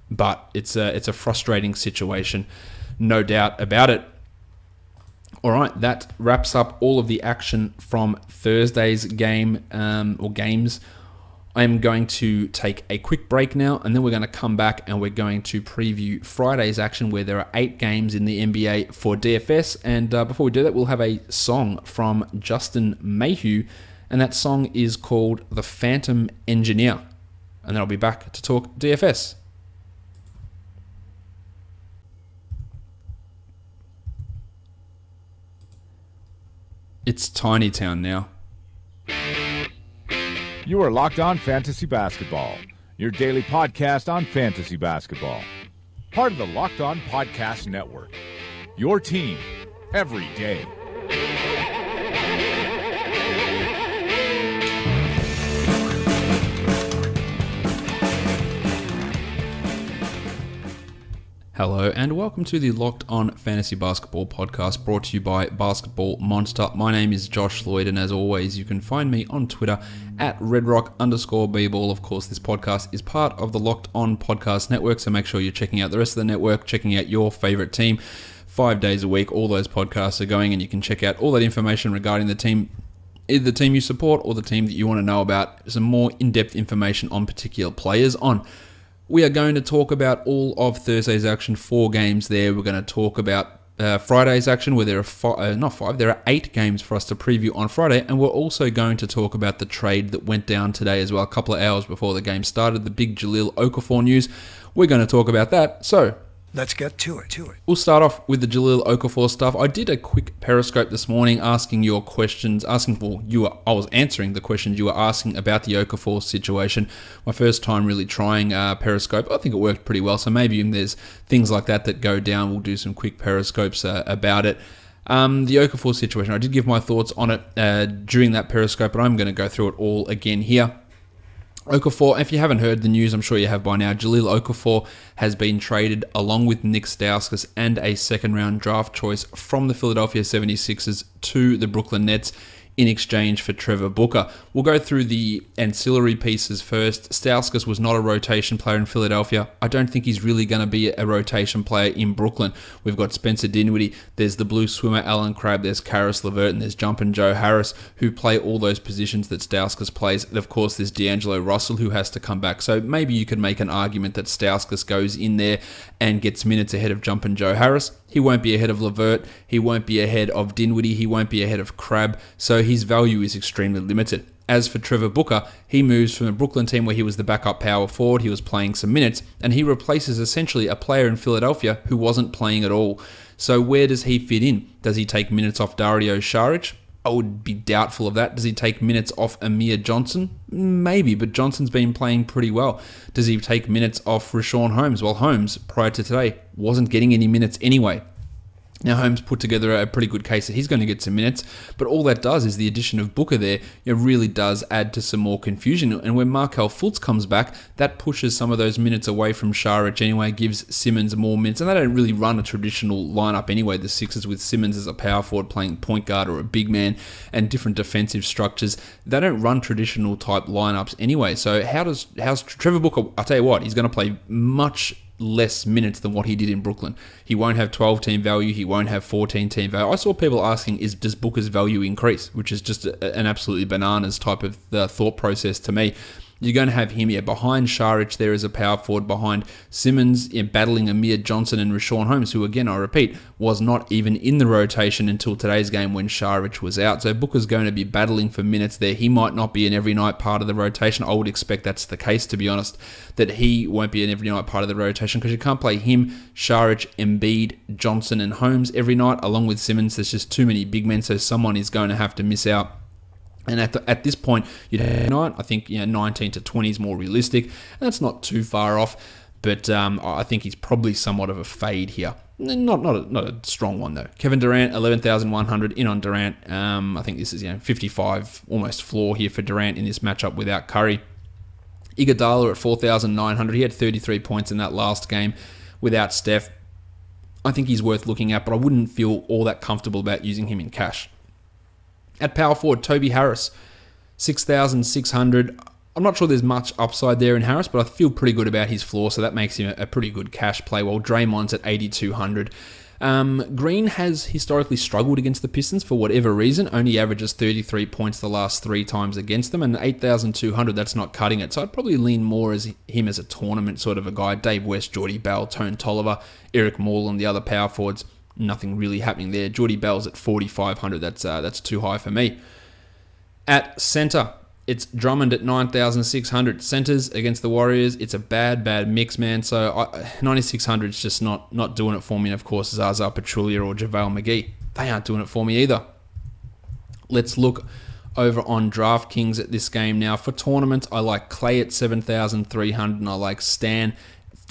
But it's a frustrating situation, no doubt about it. All right, that wraps up all of the action from Thursday's game or games. I'm going to take a quick break now, and then we're going to come back and we're going to preview Friday's action, where there are 8 games in the NBA for DFS. And before we do that, we'll have a song from Justin Mayhew, and that song is called The Phantom Engineer. And then I'll be back to talk DFS. It's Tiny Town now. You are Locked On Fantasy Basketball, your daily podcast on fantasy basketball. Part of the Locked On Podcast Network, your team every day. Hello and welcome to the Locked On Fantasy Basketball podcast brought to you by Basketball Monster. My name is Josh Lloyd, and as always, you can find me on Twitter at redrock_bball. Of course, this podcast is part of the Locked On Podcast Network, so make sure you're checking out the rest of the network, checking out your favorite team 5 days a week. All those podcasts are going, and you can check out all that information regarding the team, either the team you support or the team that you want to know about, some more in-depth information on particular players on. We are going to talk about all of Thursday's action, 4 games there. We're going to talk about Friday's action, where there are there are 8 games for us to preview on Friday, and we're also going to talk about the trade that went down today as well, a couple of hours before the game started, the big Jahlil Okafor news. We're going to talk about that. So let's get to it. We'll start off with the Jahlil Okafor stuff. I did a quick Periscope this morning asking your questions, I was answering the questions you were asking about the Okafor situation. My first time really trying Periscope. I think it worked pretty well, so maybe if there's things like that go down, we'll do some quick Periscopes about it. The Okafor situation, I did give my thoughts on it during that Periscope, but I'm going to go through it all again here. Okafor, if you haven't heard the news, I'm sure you have by now, Jahlil Okafor has been traded along with Nick Stauskas and a second-round draft choice from the Philadelphia 76ers to the Brooklyn Nets in exchange for Trevor Booker. We'll go through the ancillary pieces first. Stauskas was not a rotation player in Philadelphia. I don't think he's really going to be a rotation player in Brooklyn. We've got Spencer Dinwiddie, there's the blue swimmer Alan Crabb, there's Karis LeVert, and there's Jumpin' Joe Harris, who play all those positions that Stauskas plays. And of course, there's D'Angelo Russell, who has to come back. So maybe you could make an argument that Stauskas goes in there and gets minutes ahead of Jumpin' Joe Harris. He won't be ahead of LeVert, he won't be ahead of Dinwiddie, he won't be ahead of Crabb, so his value is extremely limited. As for Trevor Booker, he moves from a Brooklyn team where he was the backup power forward, he was playing some minutes, and he replaces essentially a player in Philadelphia who wasn't playing at all. So where does he fit in? Does he take minutes off Dario Saric? I would be doubtful of that. Does he take minutes off Amir Johnson? Maybe, but Johnson's been playing pretty well. Does he take minutes off Richaun Holmes? Well, Holmes, prior to today, wasn't getting any minutes anyway. Now, Holmes put together a pretty good case that he's going to get some minutes, but all that does is the addition of Booker there, it really does add to some more confusion. And when Markelle Fultz comes back, that pushes some of those minutes away from Saric anyway, gives Simmons more minutes. And they don't really run a traditional lineup anyway, the Sixers, with Simmons as a power forward playing point guard or a big man and different defensive structures. They don't run traditional type lineups anyway. So how's Trevor Booker? I'll tell you what, he's going to play much less minutes than what he did in Brooklyn. He won't have 12-team value. He won't have 14-team value. I saw people asking, does Booker's value increase? Which is just an absolutely bananas type of thought process to me. You're going to have him behind Saric there as a power forward, behind Simmons battling Amir Johnson and Richaun Holmes, who again, I repeat, was not even in the rotation until today's game when Saric was out. So Booker's going to be battling for minutes there. He might not be an every night part of the rotation. I would expect that's the case, to be honest, that he won't be an every night part of the rotation because you can't play him, Saric, Embiid, Johnson and Holmes every night along with Simmons. There's just too many big men, so someone is going to have to miss out. And at this point, you'd have I think 19 to 20 is more realistic, and that's not too far off. But I think he's probably somewhat of a fade here. Not a strong one though. Kevin Durant, 11,100 in on Durant. I think this is 55 almost floor here for Durant in this matchup without Curry. Iguodala at 4,900. He had 33 points in that last game without Steph. I think he's worth looking at, but I wouldn't feel all that comfortable about using him in cash. At power forward, Toby Harris, 6,600. I'm not sure there's much upside there in Harris, but I feel pretty good about his floor, so that makes him a pretty good cash play, while Draymond's at 8,200. Green has historically struggled against the Pistons for whatever reason, only averages 33 points the last 3 times against them, and 8,200, that's not cutting it. So I'd probably lean more as him as a tournament sort of a guy. Dave West, Jordy Bell, Tone Tolliver, Eric Moreland, the other power forwards. Nothing really happening there. Jordy Bell's at 4,500. That's too high for me. At centre, it's Drummond at 9,600. Centres against the Warriors, it's a bad mix, man. So 9,600 is just not doing it for me. And of course, Zaza Pachulia or JaVale McGee, they aren't doing it for me either. Let's look over on DraftKings at this game now. For tournaments, I like Clay at 7,300 and I like Stan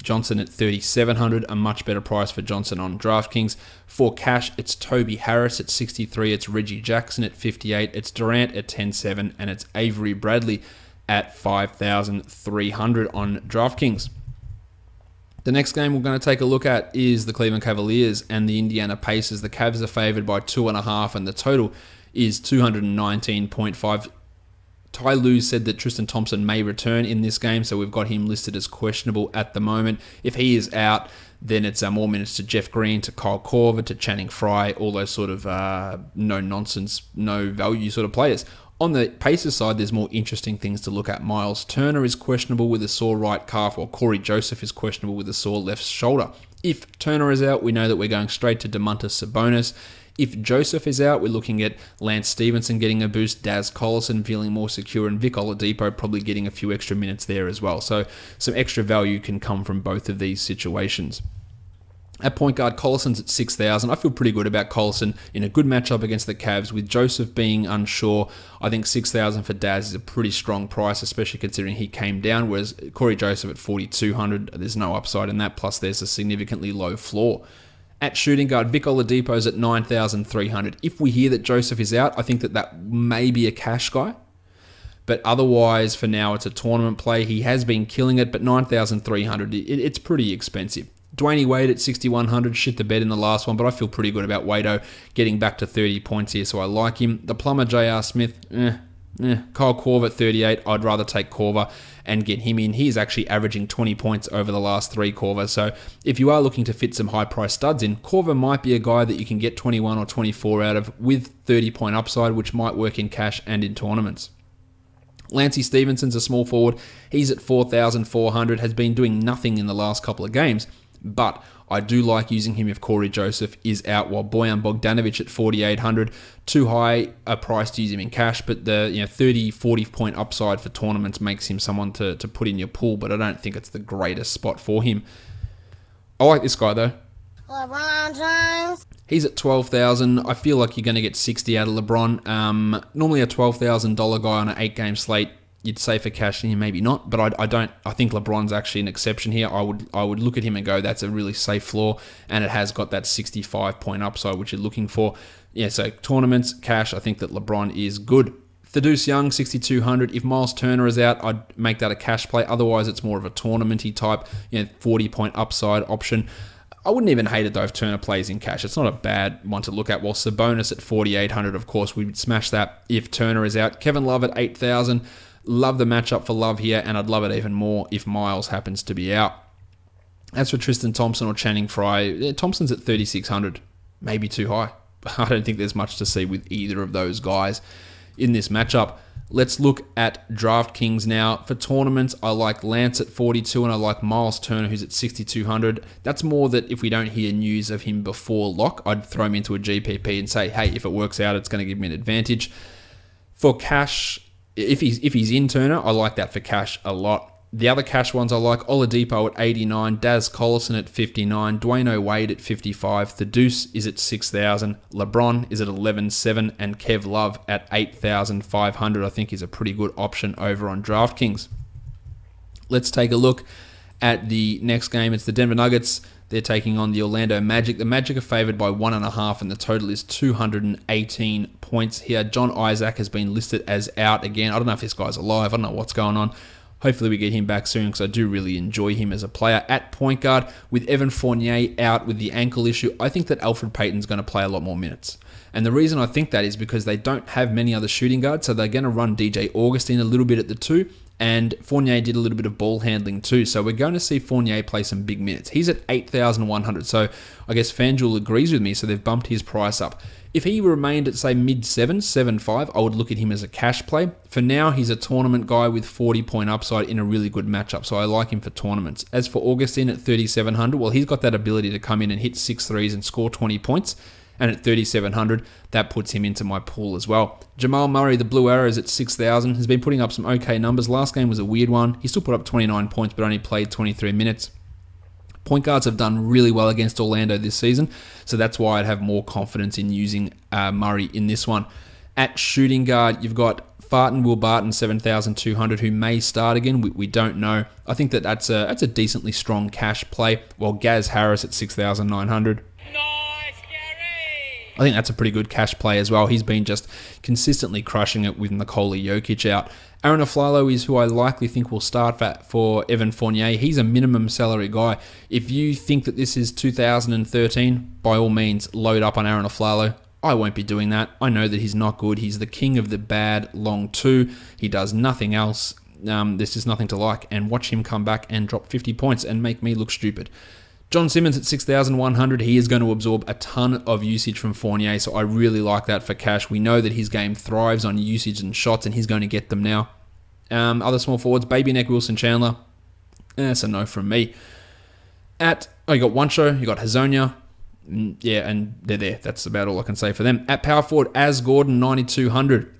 Johnson at 3,700, a much better price for Johnson on DraftKings. For cash, it's Toby Harris at 63, it's Reggie Jackson at 58, it's Durant at 10,700, and it's Avery Bradley at 5,300 on DraftKings. The next game we're going to take a look at is the Cleveland Cavaliers and the Indiana Pacers. The Cavs are favored by 2.5, and the total is 219.5. Ty Lue said that Tristan Thompson may return in this game, so we've got him listed as questionable at the moment. If he is out, then it's more minutes to Jeff Green, to Kyle Korver, to Channing Frye, all those sort of no-nonsense, no-value sort of players. On the Pacers side, there's more interesting things to look at. Miles Turner is questionable with a sore right calf, or Corey Joseph is questionable with a sore left shoulder. If Turner is out, we know that we're going straight to Domantas Sabonis. If Joseph is out, we're looking at Lance Stevenson getting a boost, Daz Collison feeling more secure, and Vic Oladipo probably getting a few extra minutes there as well. So some extra value can come from both of these situations. At point guard, Collison's at 6,000. I feel pretty good about Collison in a good matchup against the Cavs. With Joseph being unsure, I think 6,000 for Daz is a pretty strong price, especially considering he came down, whereas Corey Joseph at 4,200, there's no upside in that, plus there's a significantly low floor. At shooting guard, Vic Oladipo's at 9,300. If we hear that Joseph is out, I think that may be a cash guy. But otherwise, for now, it's a tournament play. He has been killing it, but 9,300, it's pretty expensive. Dwayne Wade at 6,100, shit the bed in the last one, but I feel pretty good about Wado getting back to 30 points here, so I like him. The plumber, J.R. Smith, Kyle Korver at 38, I'd rather take Korver and get him in. He's actually averaging 20 points over the last 3 Korver, so if you are looking to fit some high-price studs in, Korver might be a guy that you can get 21 or 24 out of with 30-point upside, which might work in cash and in tournaments. Lancey Stevenson's a small forward. He's at 4,400, has been doing nothing in the last couple of games, but I do like using him if Corey Joseph is out, while Bojan Bogdanovic at 4,800, too high a price to use him in cash, but the 30, 40-point upside for tournaments makes him someone to put in your pool, but I don't think it's the greatest spot for him. I like this guy, though. LeBron James. He's at 12,000. I feel like you're going to get 60 out of LeBron. Normally a $12,000 guy on an 8-game slate, you'd say for cash, and maybe not, but I think LeBron's actually an exception here. I would look at him and go, that's a really safe floor, and it has got that 65-point upside, which you're looking for. Yeah, so tournaments, cash, I think that LeBron is good. Thaddeus Young, 6,200. If Miles Turner is out, I'd make that a cash play. Otherwise, it's more of a tournament-y type, 40-point upside option. I wouldn't even hate it, though, if Turner plays in cash. It's not a bad one to look at. While Sabonis at 4,800, of course, we'd smash that if Turner is out. Kevin Love at 8,000. Love the matchup for Love here, and I'd love it even more if Miles happens to be out. As for Tristan Thompson or Channing Frye, Thompson's at 3,600. Maybe too high. I don't think there's much to see with either of those guys in this matchup. Let's look at DraftKings now. For tournaments, I like Lance at 42, and I like Miles Turner, who's at 6,200. That's more that if we don't hear news of him before lock, I'd throw him into a GPP and say, hey, if it works out, it's going to give me an advantage. For cash, if he's in Turner, I like that for cash a lot. The other cash ones I like, Oladipo at 89, Daz Collison at 59, Dwayne Wade at 55, The Deuce is at 6,000, LeBron is at 11,700, and Kev Love at 8,500, I think is a pretty good option over on DraftKings. Let's take a look at the next game. It's the Denver Nuggets. They're taking on the Orlando Magic. The Magic are favored by 1.5, and the total is 218 points here. John Isaac has been listed as out again. I don't know if this guy's alive. I don't know what's going on. Hopefully we get him back soon, because I do really enjoy him as a player. At point guard, with Evan Fournier out with the ankle issue, I think that Alfred Payton's going to play a lot more minutes. And the reason I think that is because they don't have many other shooting guards, so they're going to run DJ Augustin a little bit at the 2, and Fournier did a little bit of ball handling too, so we're going to see Fournier play some big minutes. He's at 8,100, so I guess FanDuel agrees with me, so they've bumped his price up. If he remained at, say, mid-7s, 7.5, I would look at him as a cash play. For now, he's a tournament guy with 40-point upside in a really good matchup, so I like him for tournaments. As for Augustin at 3,700, well, he's got that ability to come in and hit 6 threes and score 20 points, And at 3,700, that puts him into my pool as well. Jamal Murray, the Blue Arrows at 6,000, has been putting up some okay numbers. Last game was a weird one. He still put up 29 points, but only played 23 minutes. Point guards have done really well against Orlando this season, so that's why I'd have more confidence in using Murray in this one. At shooting guard, you've got Farton Will Barton, 7,200, who may start again. We don't know. I think that's a decently strong cash play, while Gaz Harris at 6,900. I think that's a pretty good cash play as well. He's been just consistently crushing it with Nikola Jokic out. Aaron Aflalo is who I likely think will start for Evan Fournier. He's a minimum salary guy. If you think that this is 2013, by all means, load up on Aaron Aflalo. I won't be doing that. I know that he's not good. He's the king of the bad long two. He does nothing else. There's just nothing to like. And watch him come back and drop 50 points and make me look stupid. John Simmons at 6,100, he is going to absorb a ton of usage from Fournier, so I really like that for cash. We know that his game thrives on usage and shots, and he's going to get them now. Other small forwards, Baby Neck, Wilson Chandler, that's a no from me. You got Wancho, you got Hazonia, yeah, and they're there. That's about all I can say for them. At power forward, Az Gordon, 9,200.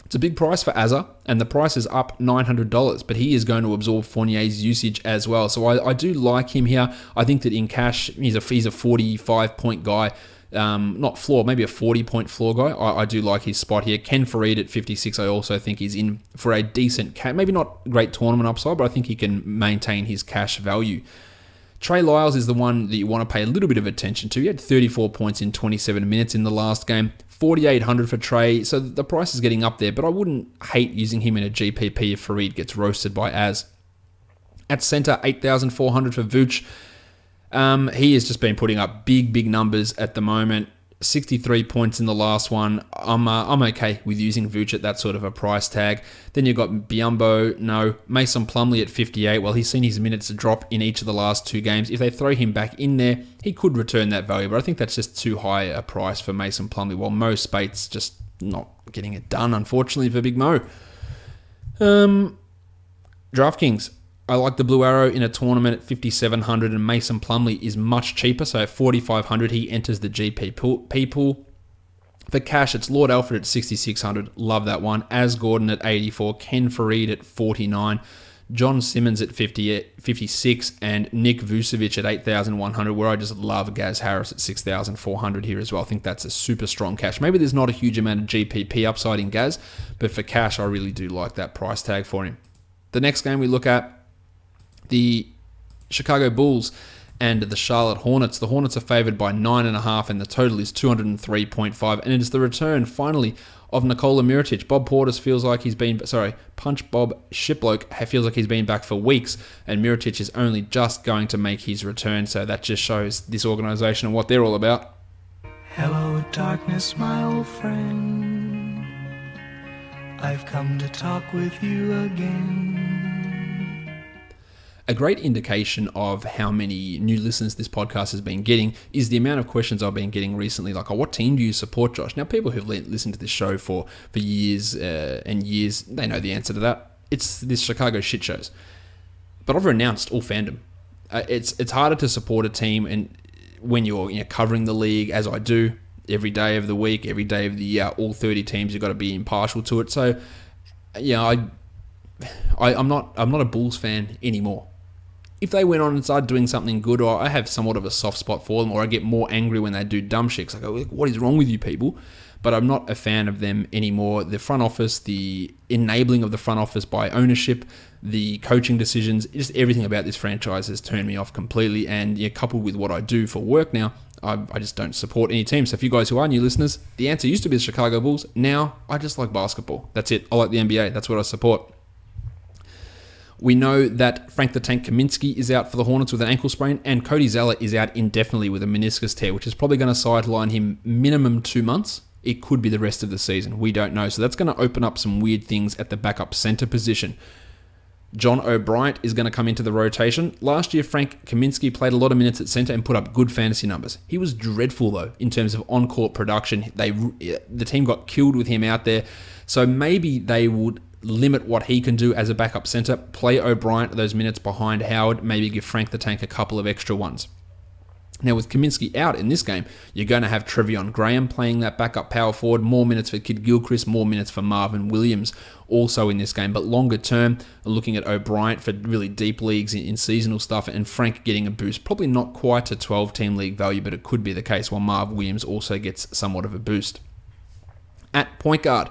It's a big price for Azza, and the price is up $900, but he is going to absorb Fournier's usage as well. So I do like him here. I think that in cash, he's a 45-point guy. Not floor, maybe a 40-point floor guy. I do like his spot here. Ken Fareed at 56, I also think he's in for a decent cash. Maybe not great tournament upside, but I think he can maintain his cash value. Trey Lyles is the one that you want to pay a little bit of attention to. He had 34 points in 27 minutes in the last game. 4,800 for Trey, so the price is getting up there, but I wouldn't hate using him in a GPP if Fareed gets roasted by Az. At center, 8,400 for Vooch. He has just been putting up big numbers at the moment. 63 points in the last one. I'm okay with using Vooch at that sort of a price tag. Then you've got Biyombo, no. Mason Plumlee at 58. Well, he's seen his minutes drop in each of the last two games. If they throw him back in there, he could return that value, but I think that's just too high a price for Mason Plumlee, while Mo Spate's just not getting it done, unfortunately, for Big Mo. DraftKings. I like the Blue Arrow in a tournament at 5,700, and Mason Plumlee is much cheaper, so at 4,500 he enters the GP pool. For cash, it's Lord Alfred at 6,600, love that one. Az Gordon at 84, Ken Fareed at 49, John Simmons at 56, and Nick Vucevic at 8,100, where I just love Gaz Harris at 6,400 here as well. I think that's a super strong cash. Maybe there's not a huge amount of GPP upside in Gaz, but for cash, I really do like that price tag for him. The next game we look at, the Chicago Bulls and the Charlotte Hornets. The Hornets are favored by 9.5, and the total is 203.5. And it is the return, finally, of Nikola Mirotic. Bob Portis feels like he's been... Punch Bob Shiploke feels like he's been back for weeks, and Mirotic is only just going to make his return. So that just shows this organization and what they're all about. Hello, darkness, my old friend. I've come to talk with you again. A great indication of how many new listeners this podcast has been getting is the amount of questions I've been getting recently, like, oh, what team do you support, Josh? Now, people who've listened to this show for years and years, they know the answer to that. It's this Chicago shit shows. But I've renounced all fandom. It's harder to support a team and when you're covering the league, as I do, every day of the week, every day of the year, all 30 teams, you've got to be impartial to it. So, yeah, I'm not a Bulls fan anymore. If they went on and started doing something good, or I have somewhat of a soft spot for them, or I get more angry when they do dumb shit, I go, what is wrong with you people? But I'm not a fan of them anymore. The front office, the enabling of the front office by ownership, the coaching decisions, just everything about this franchise has turned me off completely. And coupled with what I do for work now, I just don't support any team. So if you guys who are new listeners, the answer used to be the Chicago Bulls. Now, I just like basketball. That's it. I like the NBA. That's what I support. We know that Frank the Tank Kaminsky is out for the Hornets with an ankle sprain, and Cody Zeller is out indefinitely with a meniscus tear, which is probably going to sideline him minimum 2 months. It could be the rest of the season. We don't know. So that's going to open up some weird things at the backup center position. John O'Bryant is going to come into the rotation. Last year, Frank Kaminsky played a lot of minutes at center and put up good fantasy numbers. He was dreadful, though, in terms of on-court production. The team got killed with him out there. So maybe they would limit what he can do as a backup center, play O'Bryant those minutes behind Howard, maybe give Frank the Tank a couple of extra ones. Now, with Kaminsky out in this game, you're going to have Trevion Graham playing that backup power forward, more minutes for Kid Gilchrist, more minutes for Marvin Williams also in this game. But longer term, looking at O'Brien for really deep leagues in seasonal stuff, and Frank getting a boost. Probably not quite a 12-team league value, but it could be the case, while Marv Williams also gets somewhat of a boost. At point guard,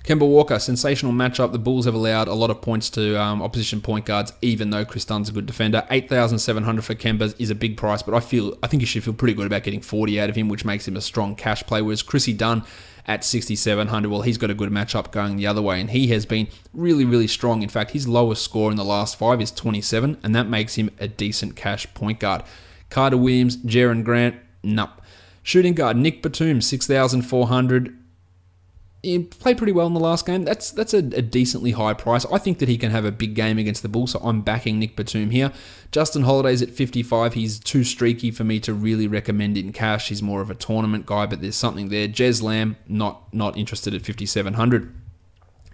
Kemba Walker, sensational matchup. The Bulls have allowed a lot of points to opposition point guards, even though Chris Dunn's a good defender. 8,700 for Kemba is a big price, but I think you should feel pretty good about getting 40 out of him, which makes him a strong cash play. Whereas Chrissy Dunn at 6,700, well, he's got a good matchup going the other way, and he has been really, really strong. In fact, his lowest score in the last 5 is 27, and that makes him a decent cash point guard. Carter Williams, Jaren Grant, nope. Shooting guard, Nick Batum, 6,400. He played pretty well in the last game. That's a decently high price. I think that he can have a big game against the Bulls, so I'm backing Nick Batum here. Justin Holiday's at 55. He's too streaky for me to really recommend in cash. He's more of a tournament guy, but there's something there. Jez Lamb, not interested at 5,700.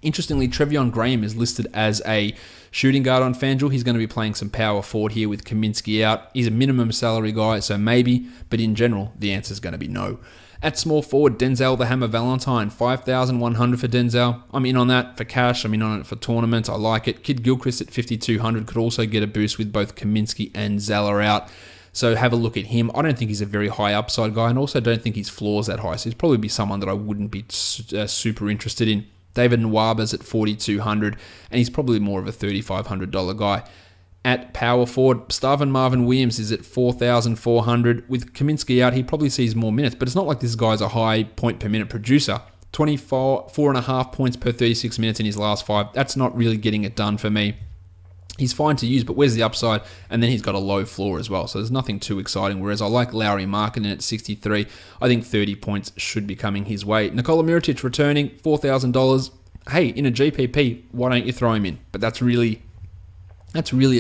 Interestingly, Trevion Graham is listed as a shooting guard on FanDuel. He's going to be playing some power forward here with Kaminsky out. He's a minimum salary guy, so maybe, but in general, the answer is going to be no. At small forward, Denzel the Hammer Valentine, 5,100 for Denzel. I'm in on that for cash. I'm in on it for tournaments. I like it. Kid Gilchrist at 5,200 could also get a boost with both Kaminsky and Zeller out. So have a look at him. I don't think he's a very high upside guy, and also don't think his floor's that high. So he's probably be someone that I wouldn't be super interested in. David Nwaba's at 4,200, and he's probably more of a $3,500 guy. At power forward, Starvin Marvin Williams is at 4,400. With Kaminsky out, he probably sees more minutes, but it's not like this guy's a high point per minute producer. 4.5 points per 36 minutes in his last 5. That's not really getting it done for me. He's fine to use, but where's the upside? And then he's got a low floor as well, so there's nothing too exciting. Whereas I like Lauri Markkanen at 63. I think 30 points should be coming his way. Nikola Mirotic returning, $4,000. Hey, in a GPP, why don't you throw him in? But that's really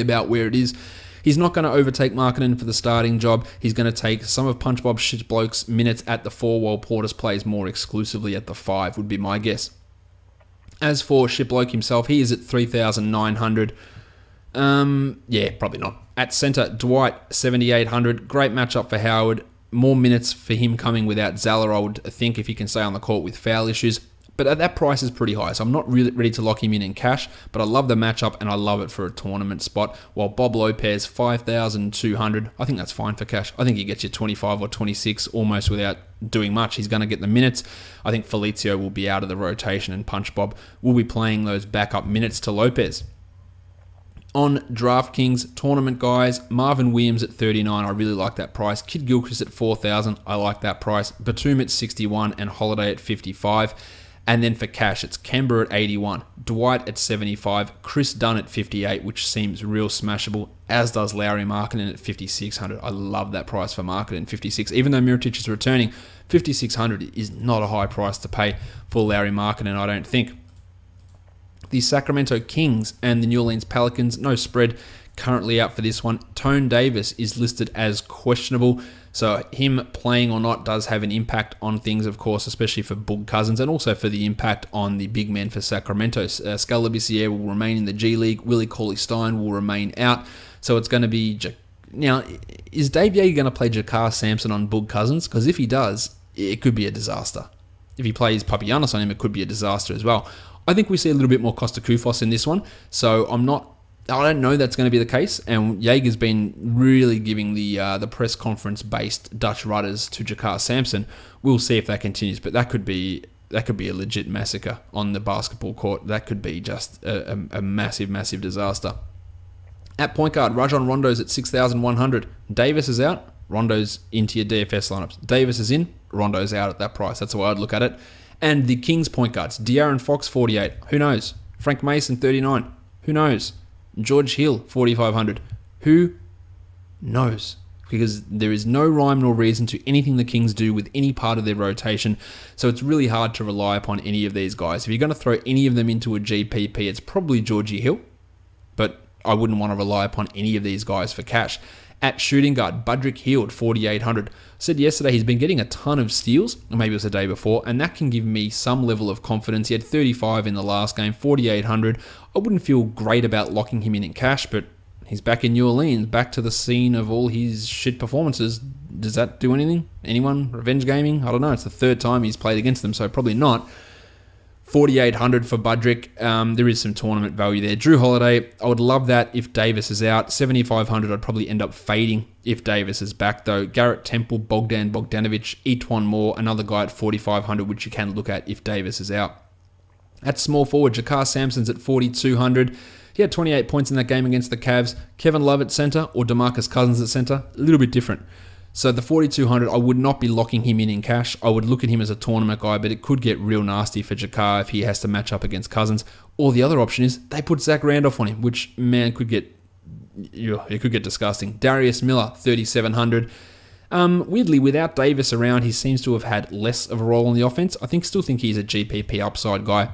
about where it is. He's not going to overtake Markkanen for the starting job. He's going to take some of Punch Bob Shitbloke's minutes at the 4, while Portis plays more exclusively at the 5, would be my guess. As for Shitbloke himself, he is at 3,900. Yeah, probably not. At center, Dwight, 7,800. Great matchup for Howard. More minutes for him coming without Zeller, I would think, if he can stay on the court with foul issues. But at that price is pretty high, so I'm not really ready to lock him in cash, but I love the matchup and I love it for a tournament spot. While Bob Lopez, 5,200, I think that's fine for cash. I think he gets you 25 or 26 almost without doing much. He's going to get the minutes. I think Felicio will be out of the rotation and Punch Bob will be playing those backup minutes to Lopez. On DraftKings, tournament guys, Marvin Williams at 39, I really like that price. Kid Gilchrist at 4,000, I like that price. Batum at 61 and Holiday at 55. And then for cash, it's Kemba at 81, Dwight at 75, Chris Dunn at 58, which seems real smashable, as does Lauri Markkanen at 5,600. I love that price for Markkanen, 56. Even though Mirotic is returning, 5,600 is not a high price to pay for Lauri Markkanen, I don't think. The Sacramento Kings and the New Orleans Pelicans, no spread, currently out for this one. Tone Davis is listed as questionable, so him playing or not does have an impact on things, of course, especially for Boog Cousins and also for the impact on the big men for Sacramento. Skal Labissiere will remain in the G League. Willie Cauley-Stein will remain out, so it's going to be... Now, is Dave Yeager going to play Jakar Sampson on Boog Cousins? Because if he does, it could be a disaster. If he plays Papagiannis on him, it could be a disaster as well. I think we see a little bit more Costa Koufos in this one, so I don't know that's going to be the case, and Jaeger's been really giving the press conference-based Dutch rudders to Jakar Sampson. We'll see if that continues, but that could be a legit massacre on the basketball court. That could be just a massive, massive disaster. At point guard, Rajon Rondo's at 6,100. Davis is out, Rondo's into your DFS lineups. Davis is in, Rondo's out at that price. That's the way I'd look at it. And the Kings point guards, De'Aaron Fox, 48. Who knows? Frank Mason, 39. Who knows? George Hill, 4,500. Who knows? Because there is no rhyme nor reason to anything the Kings do with any part of their rotation, so it's really hard to rely upon any of these guys. If you're going to throw any of them into a GPP, it's probably Georgie Hill, but I wouldn't want to rely upon any of these guys for cash. At shooting guard, Budrick Hield, 4,800. Said yesterday he's been getting a ton of steals, or maybe it was the day before, and that can give me some level of confidence. He had 35 in the last game, 4,800. I wouldn't feel great about locking him in cash, but he's back in New Orleans, back to the scene of all his shit performances. Does that do anything? Anyone? Revenge gaming? I don't know. It's the third time he's played against them, so probably not. 4,800 for Budrick. There is some tournament value there. Drew Holiday, I would love that if Davis is out. 7,500, I'd probably end up fading if Davis is back, though. Garrett Temple, Bogdan Bogdanovic, Etwan Moore, another guy at 4,500, which you can look at if Davis is out. At small forward, Jakar Sampson's at 4,200. He had 28 points in that game against the Cavs. Kevin Love at center or DeMarcus Cousins at center, a little bit different. So the 4,200, I would not be locking him in cash. I would look at him as a tournament guy, but it could get real nasty for Jakar if he has to match up against Cousins. Or the other option is they put Zach Randolph on him, which, man, it could get disgusting. Darius Miller, 3,700. Weirdly, without Davis around, he seems to have had less of a role on the offense. Still think he's a GPP upside guy.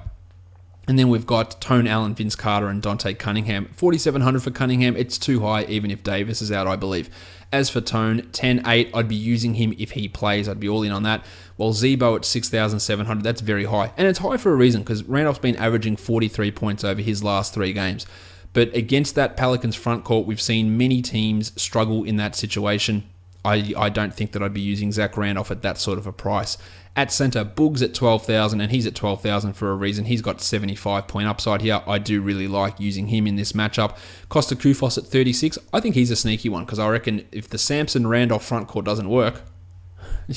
And then we've got Tone Allen, Vince Carter, and Dante Cunningham. 4,700 for Cunningham. It's too high, even if Davis is out, I believe. As for Tone, 10-8, I'd be using him if he plays. I'd be all in on that. While Zebo at 6,700, that's very high. And it's high for a reason, because Randolph's been averaging 43 points over his last 3 games. But against that Pelicans front court, we've seen many teams struggle in that situation. I don't think that I'd be using Zach Randolph at that sort of a price. At center, Boogs at 12,000, and he's at 12,000 for a reason. He's got 75-point upside here. I do really like using him in this matchup. Costa Koufos at 36. I think he's a sneaky one, because I reckon if the Sampson-Randolph front court doesn't work,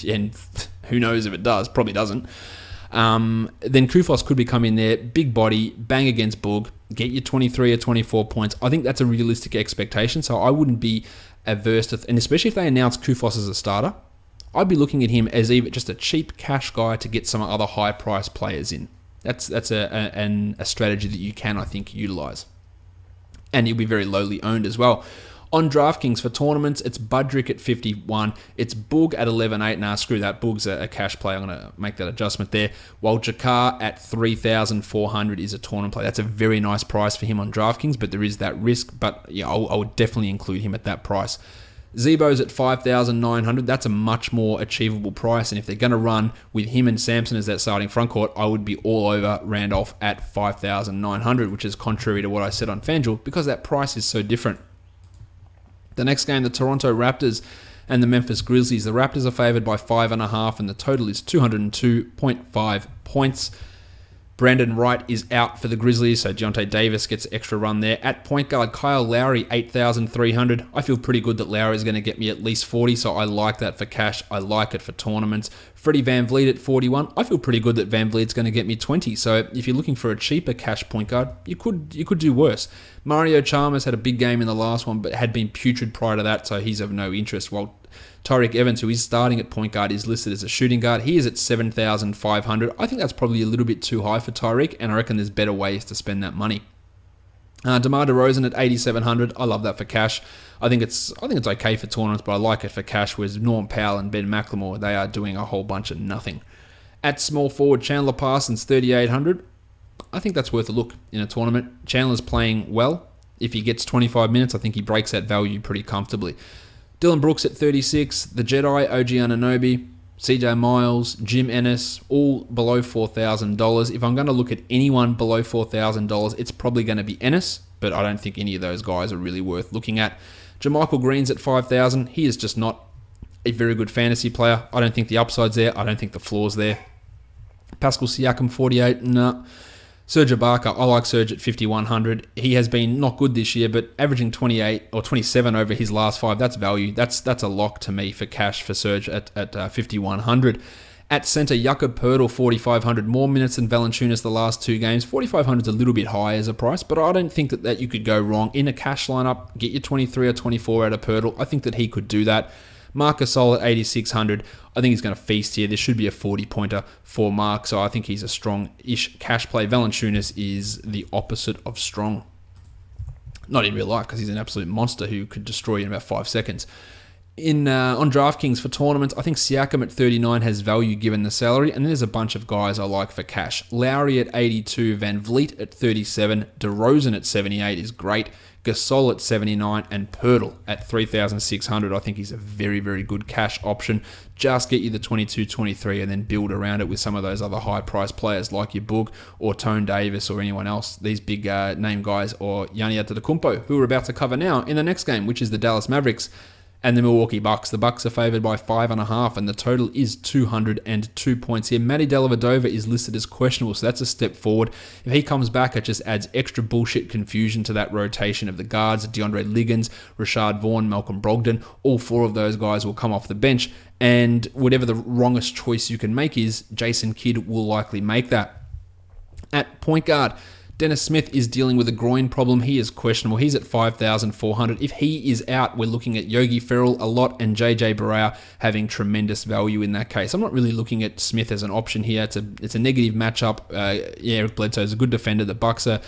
and who knows if it does, probably doesn't, then Koufos could become in there, big body, bang against Boog, get you 23 or 24 points. I think that's a realistic expectation, so I wouldn't be averse to, and especially if they announce Koufos as a starter, I'd be looking at him as even just a cheap cash guy to get some other high-priced players in. That's a strategy that you can, I think, utilize. And he'll be very lowly owned as well. On DraftKings for tournaments, it's Budrick at 51. It's Boog at 11.8. Nah, screw that. Boog's a cash play. I'm going to make that adjustment there. While Jakar at 3,400 is a tournament play. That's a very nice price for him on DraftKings, but there is that risk. But yeah, I would definitely include him at that price. Zebo's at 5,900. That's a much more achievable price. And if they're going to run with him and Sampson as that starting front court, I would be all over Randolph at 5,900, which is contrary to what I said on FanDuel, because that price is so different. The next game, the Toronto Raptors and the Memphis Grizzlies. The Raptors are favored by 5.5, and the total is 202.5 points. Brandon Wright is out for the Grizzlies, so Deontay Davis gets extra run there. At point guard, Kyle Lowry, 8,300. I feel pretty good that Lowry is going to get me at least 40, so I like that for cash. I like it for tournaments. Freddie VanVleet at 41. I feel pretty good that VanVleet's going to get me 20, so if you're looking for a cheaper cash point guard, you could do worse. Mario Chalmers had a big game in the last one, but had been putrid prior to that, so he's of no interest. While Tyreke Evans, who is starting at point guard, is listed as a shooting guard. He is at 7,500. I think that's probably a little bit too high for Tyreke, and I reckon there's better ways to spend that money. DeMar DeRozan at 8,700. I love that for cash. I think it's okay for tournaments, but I like it for cash. Whereas Norm Powell and Ben McLemore, they are doing a whole bunch of nothing. At small forward, Chandler Parsons, 3,800. I think that's worth a look in a tournament. Chandler's playing well. If he gets 25 minutes, I think he breaks that value pretty comfortably. Dylan Brooks at 36, the Jedi, OG Anunoby, CJ Miles, Jim Ennis, all below $4,000. If I'm going to look at anyone below $4,000, it's probably going to be Ennis, but I don't think any of those guys are really worth looking at. JaMychal Green's at 5,000. He is just not a very good fantasy player. I don't think the upside's there. I don't think the floor's there. Pascal Siakam, 48, no. Serge Ibaka, I like Serge at 5,100. He has been not good this year, but averaging 28 or 27 over his last 5, that's value. That's a lock to me for cash for Serge at 5,100. At center, Jakob Poeltl, 4,500. More minutes than Valanciunas the last 2 games. 4,500 is a little bit high as a price, but I don't think that you could go wrong. In a cash lineup, get your 23 or 24 out of Poeltl. I think that he could do that. Marc Gasol at 8,600. I think he's going to feast here. There should be a 40-pointer for Mark, so I think he's a strong-ish cash play. Valanciunas is the opposite of strong. Not in real life, because he's an absolute monster who could destroy you in about 5 seconds. On DraftKings for tournaments, I think Siakam at 39 has value given the salary, and then there's a bunch of guys I like for cash. Lowry at 82, VanVleet at 37, DeRozan at 78 is great, Gasol at 79, and Poeltl at 3,600. I think he's a very, very good cash option. Just get you the 22-23 and then build around it with some of those other high-priced players like your Boog or Tone Davis or anyone else. These big name guys, or Giannis Antetokounmpo, who we're about to cover now in the next game, which is the Dallas Mavericks and the Milwaukee Bucks. The Bucks are favored by 5.5, and the total is 202 points here. Matty Dellavedova is listed as questionable, so that's a step forward. If he comes back, it just adds extra bullshit confusion to that rotation of the guards. DeAndre Liggins, Rashad Vaughn, Malcolm Brogdon, all four of those guys will come off the bench, and whatever the wrongest choice you can make is, Jason Kidd will likely make that. At point guard, Dennis Smith is dealing with a groin problem. He is questionable. He's at 5,400. If he is out, we're looking at Yogi Ferrell a lot and JJ Barea having tremendous value in that case. I'm not really looking at Smith as an option here. It's a negative matchup. Eric Bledsoe is a good defender. The Bucks are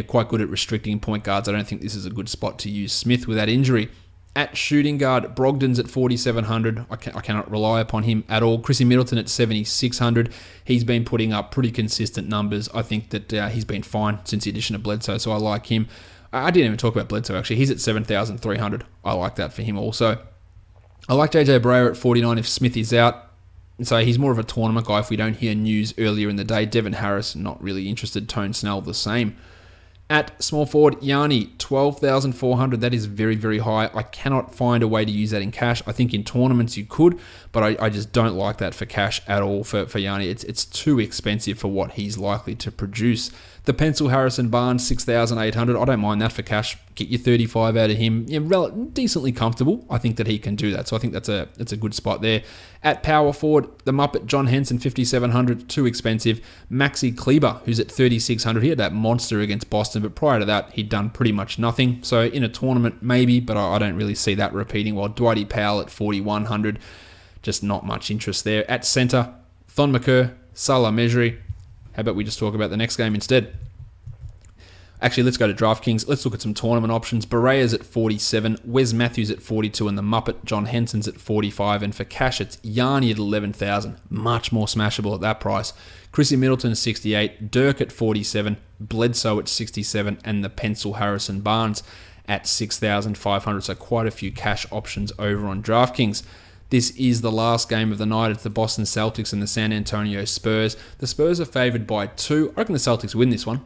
quite good at restricting point guards. I don't think this is a good spot to use Smith with that injury. At shooting guard, Brogdon's at 4,700. I cannot rely upon him at all. Chrissy Middleton at 7,600. He's been putting up pretty consistent numbers. I think that he's been fine since the addition of Bledsoe, so I like him. I didn't even talk about Bledsoe, actually. He's at 7,300. I like that for him also. I like JJ Barea at 49 if Smith is out. So he's more of a tournament guy if we don't hear news earlier in the day. Devin Harris, not really interested. Tone Snell, the same. At small forward, Yanni, 12,400. That is very, very high. I cannot find a way to use that in cash. I think in tournaments you could, but I just don't like that for cash at all for Yanni. It's too expensive for what he's likely to produce. The pencil Harrison Barnes, 6,800. I don't mind that for cash. Get your 35 out of him. Decently comfortable. I think that he can do that. So I think that's a good spot there. At power forward, the Muppet John Henson, 5,700. Too expensive. Maxi Kleber, who's at 3,600. He had that monster against Boston, but prior to that, he'd done pretty much nothing. So in a tournament, maybe, but I don't really see that repeating. While Dwighty Powell at 4,100, just not much interest there. At center, Thon McCurr, Salah Mejri. How about we just talk about the next game instead? Actually, let's go to DraftKings. Let's look at some tournament options. Barea's at 47, Wes Matthews at 42, and the Muppet John Henson's at 45. And for cash, it's Yanni at 11,000. Much more smashable at that price. Chrissy Middleton at 68, Dirk at 47, Bledsoe at 67, and the pencil Harrison Barnes at 6,500. So quite a few cash options over on DraftKings. This is the last game of the night. It's the Boston Celtics and the San Antonio Spurs. The Spurs are favored by 2. I reckon the Celtics win this one.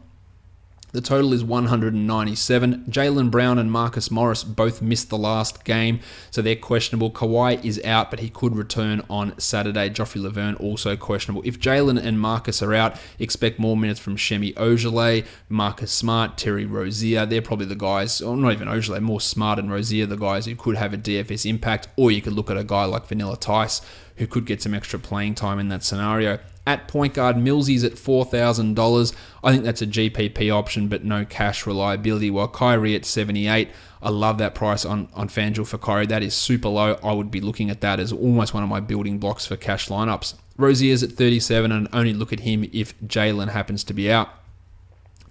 The total is 197. Jaylen Brown and Marcus Morris both missed the last game, so they're questionable. Kawhi is out, but he could return on Saturday. Joffrey Laverne also questionable. If Jaylen and Marcus are out, expect more minutes from Shemi Ojeleye, Marcus Smart, Terry Rozier. They're probably the guys, or not even Ojeleye, more Smart and Rozier, the guys who could have a DFS impact. Or you could look at a guy like Vanilla Tice, who could get some extra playing time in that scenario. At point guard, Millsy's at $4,000. I think that's a GPP option, but no cash reliability. While Kyrie at 78, I love that price on FanDuel for Kyrie. That is super low. I would be looking at that as almost one of my building blocks for cash lineups. Rozier's at 37, and only look at him if Jaylen happens to be out.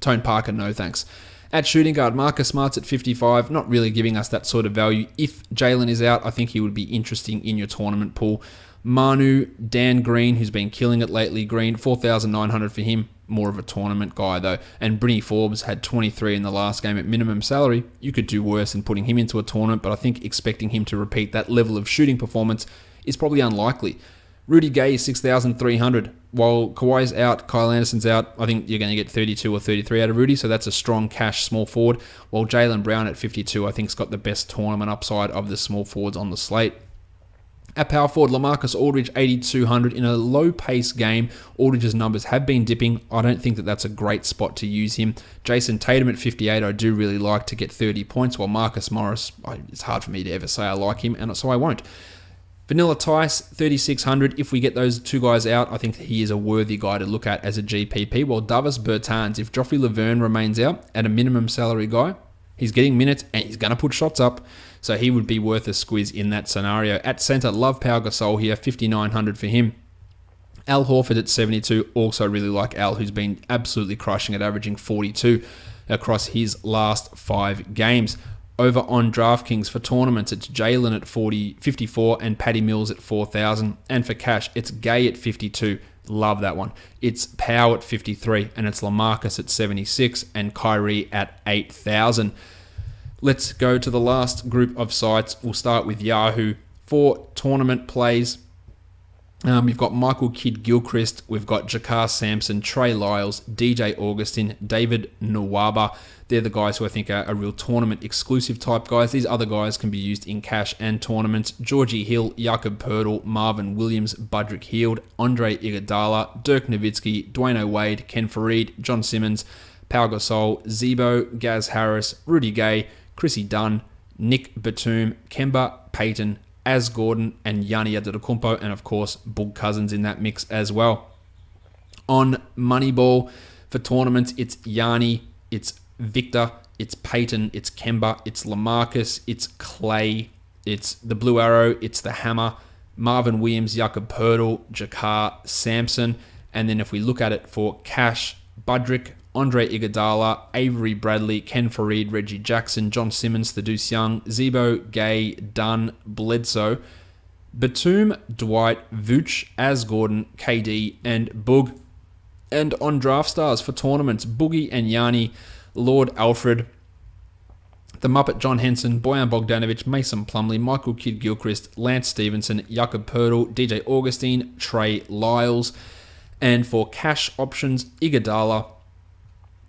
Tone Parker, no thanks. At shooting guard, Marcus Smart's at 55, not really giving us that sort of value. If Jaylen is out, I think he would be interesting in your tournament pool. Manu, Dan Green, who's been killing it lately. Green, 4,900 for him. More of a tournament guy, though. And Brittany Forbes had 23 in the last game at minimum salary. You could do worse than putting him into a tournament, but I think expecting him to repeat that level of shooting performance is probably unlikely. Rudy Gay is 6,300. While Kawhi's out, Kyle Anderson's out, I think you're going to get 32 or 33 out of Rudy, so that's a strong cash small forward. While Jaylen Brown at 52, I think, has got the best tournament upside of the small forwards on the slate. At power forward, LaMarcus Aldridge, 8,200. In a low-pace game, Aldridge's numbers have been dipping. I don't think that that's a great spot to use him. Jason Tatum at 58, I do really like to get 30 points, while Marcus Morris, it's hard for me to ever say I like him, and so I won't. Vanilla Tice, 3,600. If we get those two guys out, I think he is a worthy guy to look at as a GPP. While Davis Bertans, if Joffrey Laverne remains out at a minimum salary guy, he's getting minutes and he's going to put shots up. So he would be worth a squeeze in that scenario. At center, love Pau Gasol here, 5,900 for him. Al Horford at 72. Also really like Al, who's been absolutely crushing it, averaging 42 across his last 5 games. Over on DraftKings for tournaments, it's Jaylen at 54 and Patty Mills at 4,000. And for cash, it's Gay at 52. Love that one. It's Pau at 53 and it's LaMarcus at 76 and Kyrie at 8,000. Let's go to the last group of sites. We'll start with Yahoo. For tournament plays, You've got Michael Kidd-Gilchrist, we've got Jakar Sampson, Trey Lyles, DJ Augustin, David Nwaba. They're the guys who I think are real tournament exclusive type guys. These other guys can be used in cash and tournaments. Georgie Hill, Jakob Poeltl, Marvin Williams, Budrick Hield, Andre Iguodala, Dirk Nowitzki, Dwayne Wade, Ken Fareed, John Simmons, Pau Gasol, Zebo, Gaz Harris, Rudy Gay, Chrissy Dunn, Nick Batum, Kemba Payton, Az Gordon, and Gianni Antetokounmpo, and of course, Boog Cousins in that mix as well. On Moneyball for tournaments, it's Gianni, it's Victor, it's Payton, it's Kemba, it's LaMarcus, it's Clay, it's the Blue Arrow, it's the Hammer, Marvin Williams, Jakob Poeltl, Jakar Sampson, and then if we look at it for cash, Budrick, Andre Iguodala, Avery Bradley, Ken Fareed, Reggie Jackson, John Simmons, Thaddeus Young, Zebo, Gay, Dunn, Bledsoe, Batum, Dwight, Vooch, Az Gordon, KD, and Boog. And on Draft Stars for tournaments, Boogie and Yanni, Lord Alfred, the Muppet John Henson, Bojan Bogdanovic, Mason Plumlee, Michael Kidd-Gilchrist, Lance Stevenson, Jakob Poeltl, DJ Augustine, Trey Lyles. And for cash options, Iguodala,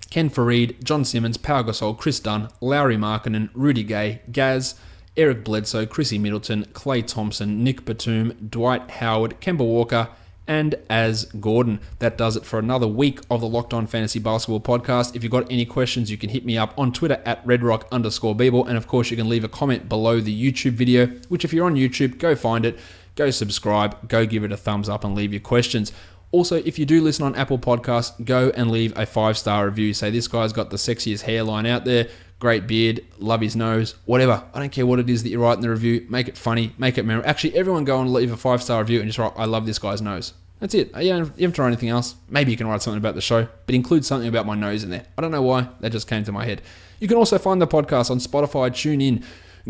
Ken Fareed, John Simmons, Pau Gasol, Chris Dunn, Lauri Markkanen, Rudy Gay, Gaz, Eric Bledsoe, Chrissy Middleton, Klay Thompson, Nick Batum, Dwight Howard, Kemba Walker, and Az Gordon. That does it for another week of the Locked On Fantasy Basketball podcast. If you've got any questions, you can hit me up on Twitter at redrock_Beeble. And of course, you can leave a comment below the YouTube video, which if you're on YouTube, go find it, go subscribe, go give it a thumbs up and leave your questions. Also, if you do listen on Apple Podcasts, go and leave a 5-star review. Say, this guy's got the sexiest hairline out there, great beard, love his nose, whatever. I don't care what it is that you write in the review. Make it funny, make it memorable. Actually, everyone go and leave a 5-star review and just write, I love this guy's nose. That's it. You haven't tried anything else. Maybe you can write something about the show, but include something about my nose in there. I don't know why. That just came to my head. You can also find the podcast on Spotify, TuneIn,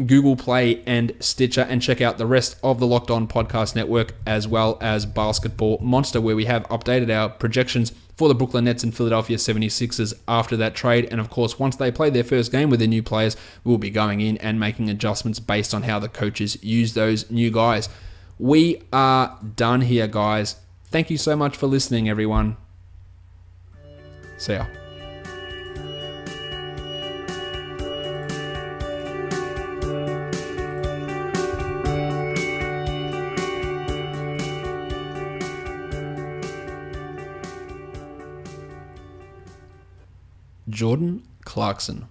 Google Play, and Stitcher, and check out the rest of the Locked On Podcast Network, as well as Basketball Monster, where we have updated our projections for the Brooklyn Nets and Philadelphia 76ers after that trade. And of course, once they play their first game with their new players, we'll be going in and making adjustments based on how the coaches use those new guys. We are done here, guys. Thank you so much for listening, everyone. See ya. Jordan Clarkson.